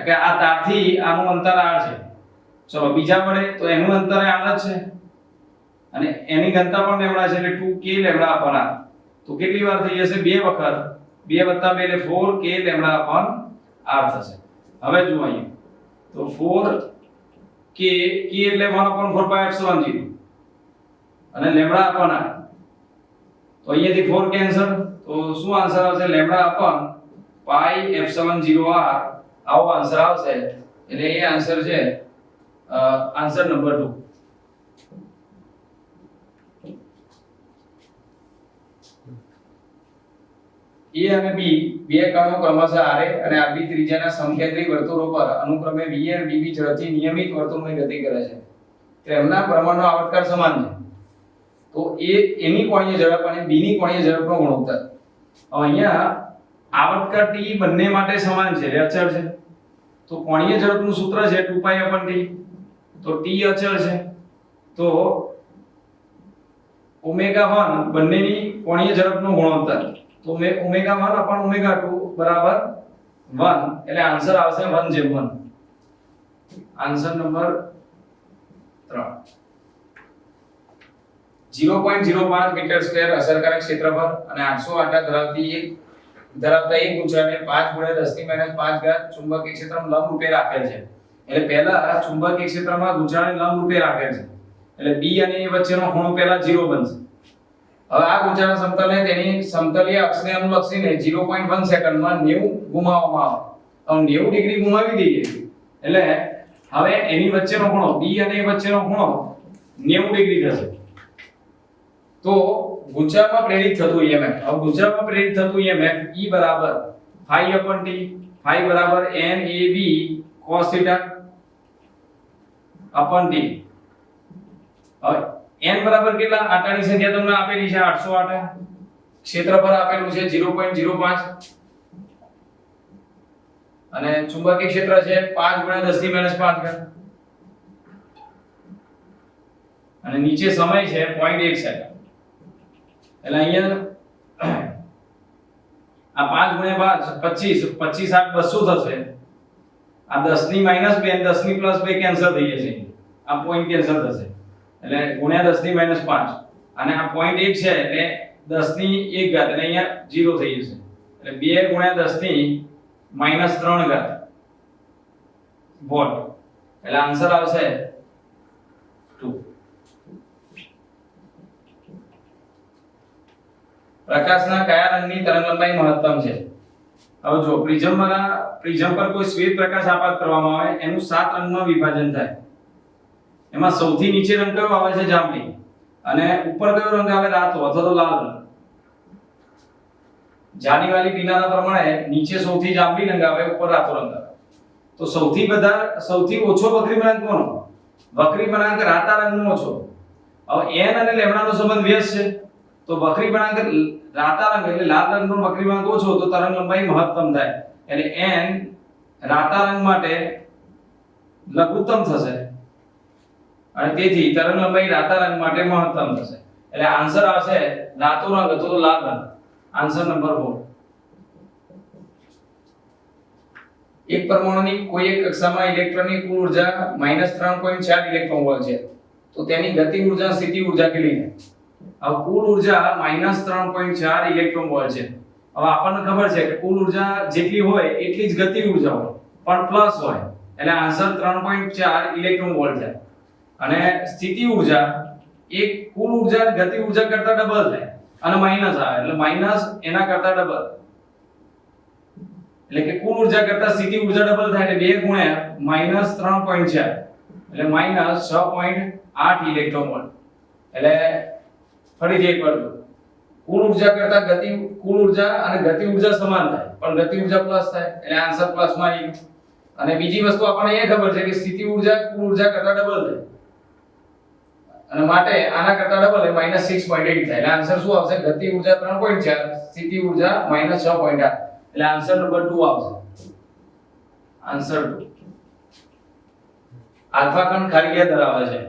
કે આ તારથી આનું અંતર r છે ચલો બીજા વડે તો એનું અંતર r જ છે અને એની ઘનતા પણ લેમ્ડા છે એટલે 2k લેમ્ડા આપવાના તો કેટલી વાર થઈ જશે બે વખત 2 + 2 એટલે 4k લેમ્ડા અપોન r થશે હવે જુઓ અહીં તો 4k એટલે 1/4πε0 અને લેમ્ડા આપવાના તો અહીંયાથી 4 કેન્સલ તો શું આન્સર આવશે લેમ્ડા અપોન πε0r આવો આન્સર આવશે એટલે એ આન્સર છે આન્સર નંબર 2 A અને B બે કણો ક્રમશઃ RA અને RB ત્રિજ્યાના સમકેન્દ્રી વર્તુળો પર અનુક્રમે VA અને VB ઝડપથી નિયમિત વર્તુળની ગતિ કરે છે તેમના પ્રમાણનો આવર્તકાળ સમાન છે તો A એની કોણીય ઝડપ અને B ની કોણીય ઝડપનો ગુણોત્તર અહીંયા આવર્તકાળ T બંને માટે સમાન છે એટલે અચળ છે તો કોણીય ઝડપનું સૂત્ર છે 2π/T તો T અચળ છે તો ω1 બંનેની કોણીય ઝડપનો ગુણોત્તર તો ω1 / ω2 બરાબર 1 એટલે આન્સર આવશે 1/1 આન્સર નંબર 3 0.05 મીટર સ્ક્વેર અસરકારક ક્ષેત્રફળ અને 800 આંટા ધરાવતા એક ગુંચાળને 5 × 10⁻⁵ ચુંબકીય ક્ષેત્રમાં લંબરૂપે રાખેલ છે એટલે પહેલા ચુંબકીય ક્ષેત્રમાં ગુંચાળને લંબરૂપે રાખેલ છે એટલે B અને A વચ્ચેનો ખૂણો પહેલા 0 બનશે હવે આ ગુંચાળના સમતલને તેની સમતલીય અક્ષને અનુલક્ષીને 0.1 સેકન્ડમાં 90 ગુમાવવામાં આવે હવે 90 ડિગ્રી ગુમાવી દઈએ એટલે હવે એની વચ્ચેનો ખૂણો B અને A વચ્ચેનો ખૂણો 90 ડિગ્રી થશે તો ગુંચાળમાં પ્રેરિત થતું EMF હવે ગુંચાળમાં પ્રેરિત થતું EMF E બરાબર ∅/T ∅ બરાબર NAB cos θ/T હવે n બરાબર કેટલા આંટાની સંખ્યા તમને આપેલી છે 800 આંટા ક્ષેત્રફળ આપેલું છે 0.05 અને ચુંબકીય ક્ષેત્ર છે 5 × 10⁻⁵ અને નીચે સમય છે 0.1 સેકન્ડ એટલે અહીંયા આ 5 × 5 25 25 8 200 થશે આ 10 ની -2 10 ની +2 કેન્સલ થઈ જશે આ પોઈન્ટ કેન્સલ થશે એટલે ગુણ્યા 10 ની -5 અને આ 0.1 છે એટલે 10 ની 1 ઘાત એટલે અહીંયા 0 થઈ જશે એટલે 2 × 10 ની -3 ઘાત વોટ એટલે આન્સર આવશે 2 પ્રકાશના કયા રંગની તરંગલંબાઈ મહત્તમ છે? હવે જો પ્રિઝમ પર કોઈ શ્વેત પ્રકાશ આપાત કરવામાં આવે એનું 7 રંગમાં વિભાજન થાય. એમાં સૌથી નીચે રંગ કયો આવે છે? જાંબલી. અને ઉપર કયો રંગ આવે? રાતો અથવા તો લાલ રંગ. જાની વાલી પીનાના પ્રમાણે નીચે સૌથી જાંબલી રંગ આવે, ઉપર રાતો રંગ આવે. તો સૌથી ઓછો વક્રી વળાંક કોનો? વક્રી વળાંક રાતા રંગનો ઓછો. હવે n અને લેમ્બડા નો સંબંધ વ્યસ્ત છે, તો વક્રી વળાંક રાતા રંગ એટલે લાલ રંગનો વક્રી વળાંક ઓછો તો તરંગ લંબાઈ મહત્તમ થાય. એટલે n રાતા રંગ માટે લઘુત્તમ થશે અને તેથી તરંગ લંબાઈ રાતા રંગ માટે મહત્તમ થશે. એટલે આન્સર આવશે રાતો રંગ અથવા તો લાલ રંગ. Answer number 4. એક પરમાણુની કોઈ એક કક્ષામાં ઇલેક્ટ્રોનની કુલ ઊર્જા -3.4 ઇલેક્ટ્રોન વોલ્ટ છે, તો તેની ગતિ ઊર્જા સ્થિતિ ઊર્જા કેટલી છે? હવે કુલ ઊર્જા -3.4 ઇલેક્ટ્રોન વોલ્ટ છે. હવે આપણને ખબર છે કે કુલ ઊર્જા જેટલી હોય એટલી જ ગતિ ઊર્જા હોય, પણ પ્લસ હોય, એટલે આન્સર 3.4 ઇલેક્ટ્રોન વોલ્ટ છે. અને સ્થિતિ ઊર્જા એક કુલ ઊર્જા ગતિ ઊર્જા કરતા ડબલ થાય અને માઈનસ આવે એટલે માઈનસ એના કરતા ડબલ, એટલે કે કુલ ઊર્જા કરતા સ્થિતિ ઊર્જા ડબલ થાય એટલે 2 ગુણ્યા -3.4 એટલે -6.8 ઇલેક્ટ્રોન વોલ્ટ. એટલે ફરીથી એકવાર જો કુલ ઊર્જા કરતા કુલ ઊર્જા અને ગતિ ઊર્જા સમાન થાય પણ ગતિ ઊર્જા પ્લસ થાય એટલે આન્સર પ્લસ માં આવી. અને બીજી વસ્તુ આપણને એ ખબર છે કે સ્થિતિ ઊર્જા કુલ ઊર્જા કરતા ડબલ થાય અને માટે આના કરતા ડબલ એટલે -6.8 થાય. એટલે આન્સર શું આવશે? ગતિ ઊર્જા 3.4, સ્થિતિ ઊર્જા -6.8 એટલે આન્સર નંબર 2 આવશે. આન્સર 2. આલ્ફા કણ ખાલીયા ધરાવે છે,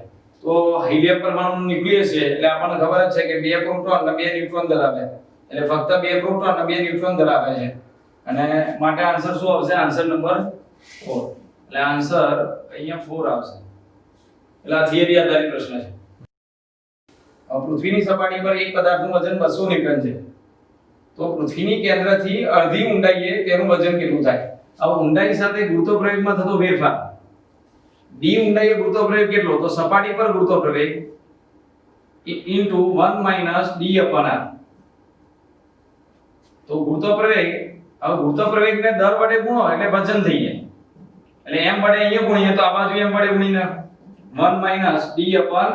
તો હિલિયમ પરમાણુનું ન્યુક્લિયસ છે એટલે આપણને ખબર જ છે કે 2 પ્રોટોન અને 2 ન્યુટ્રોન ધરાવે, એટલે ફક્ત 2 પ્રોટોન અને 2 ન્યુટ્રોન ધરાવે છે અને માટે આન્સર શું આવશે? Answer number 4. એટલે આન્સર અહીંયા 4 આવશે. એટલે આ થિયરી આધારિત પ્રશ્ન છે. પૃથ્વીની સપાટી પર એક પદાર્થનું વજન 200 ન્યૂટન છે, તો પૃથ્વીની કેન્દ્રથી અડધી ઊંડાઈએ તેનું વજન કેટલું થાય? હવે ઊંડાઈ સાથે ગુરુત્વપ્રવેગમાં થતો ફેરફાર. d ઊંડાઈએ ગુરુત્વપ્રવેગ કેટલો? તો સપાટી પર ગુરુત્વપ્રવેગ ઇન્ટુ 1 - d/r. તો ગુરુત્વપ્રવેગ, હવે ગુરુત્વપ્રવેગને દર વડે ગુણો એટલે વજન થઈ જાય. એટલે m વડે અહીંયા ગુણીએ તો આ બાજુ m વડે ગુણી નાખો 1 - d/r.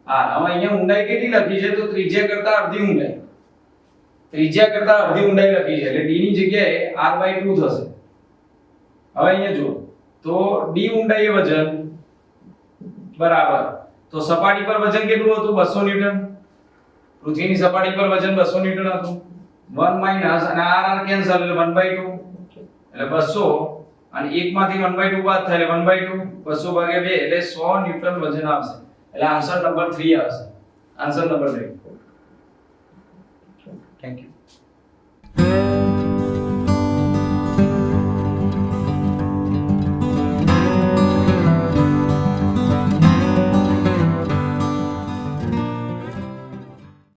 હવે અહીંયા ઊંડાઈ કેટલી લખી છે? તો ત્રિજ્યા કરતા અડધી ઊંડાઈ. ત્રિજ્યા કરતા અડધી ઊંડાઈ લખી છે એટલે d ની જગ્યાએ r/2 થશે. હવે અહીંયા જો તો d ઊંડાઈએ વજન બરાબર, તો સપાટી પર વજન કેટલું હતું? 200 ન્યૂટન. પૃથ્વીની સપાટી પર વજન 200 ન્યૂટન હતું. 1 માઈનસ અને r કેન્સલ એટલે 1/2 એટલે 200 અને 1 માંથી 1/2 બાદ થાય એટલે 1/2 200 ભાગ્યા 2 એટલે 100 ન્યૂટન વજન આવશે. એટલે આન્સર નંબર 3 આવશે. Answer number 3. Thank you.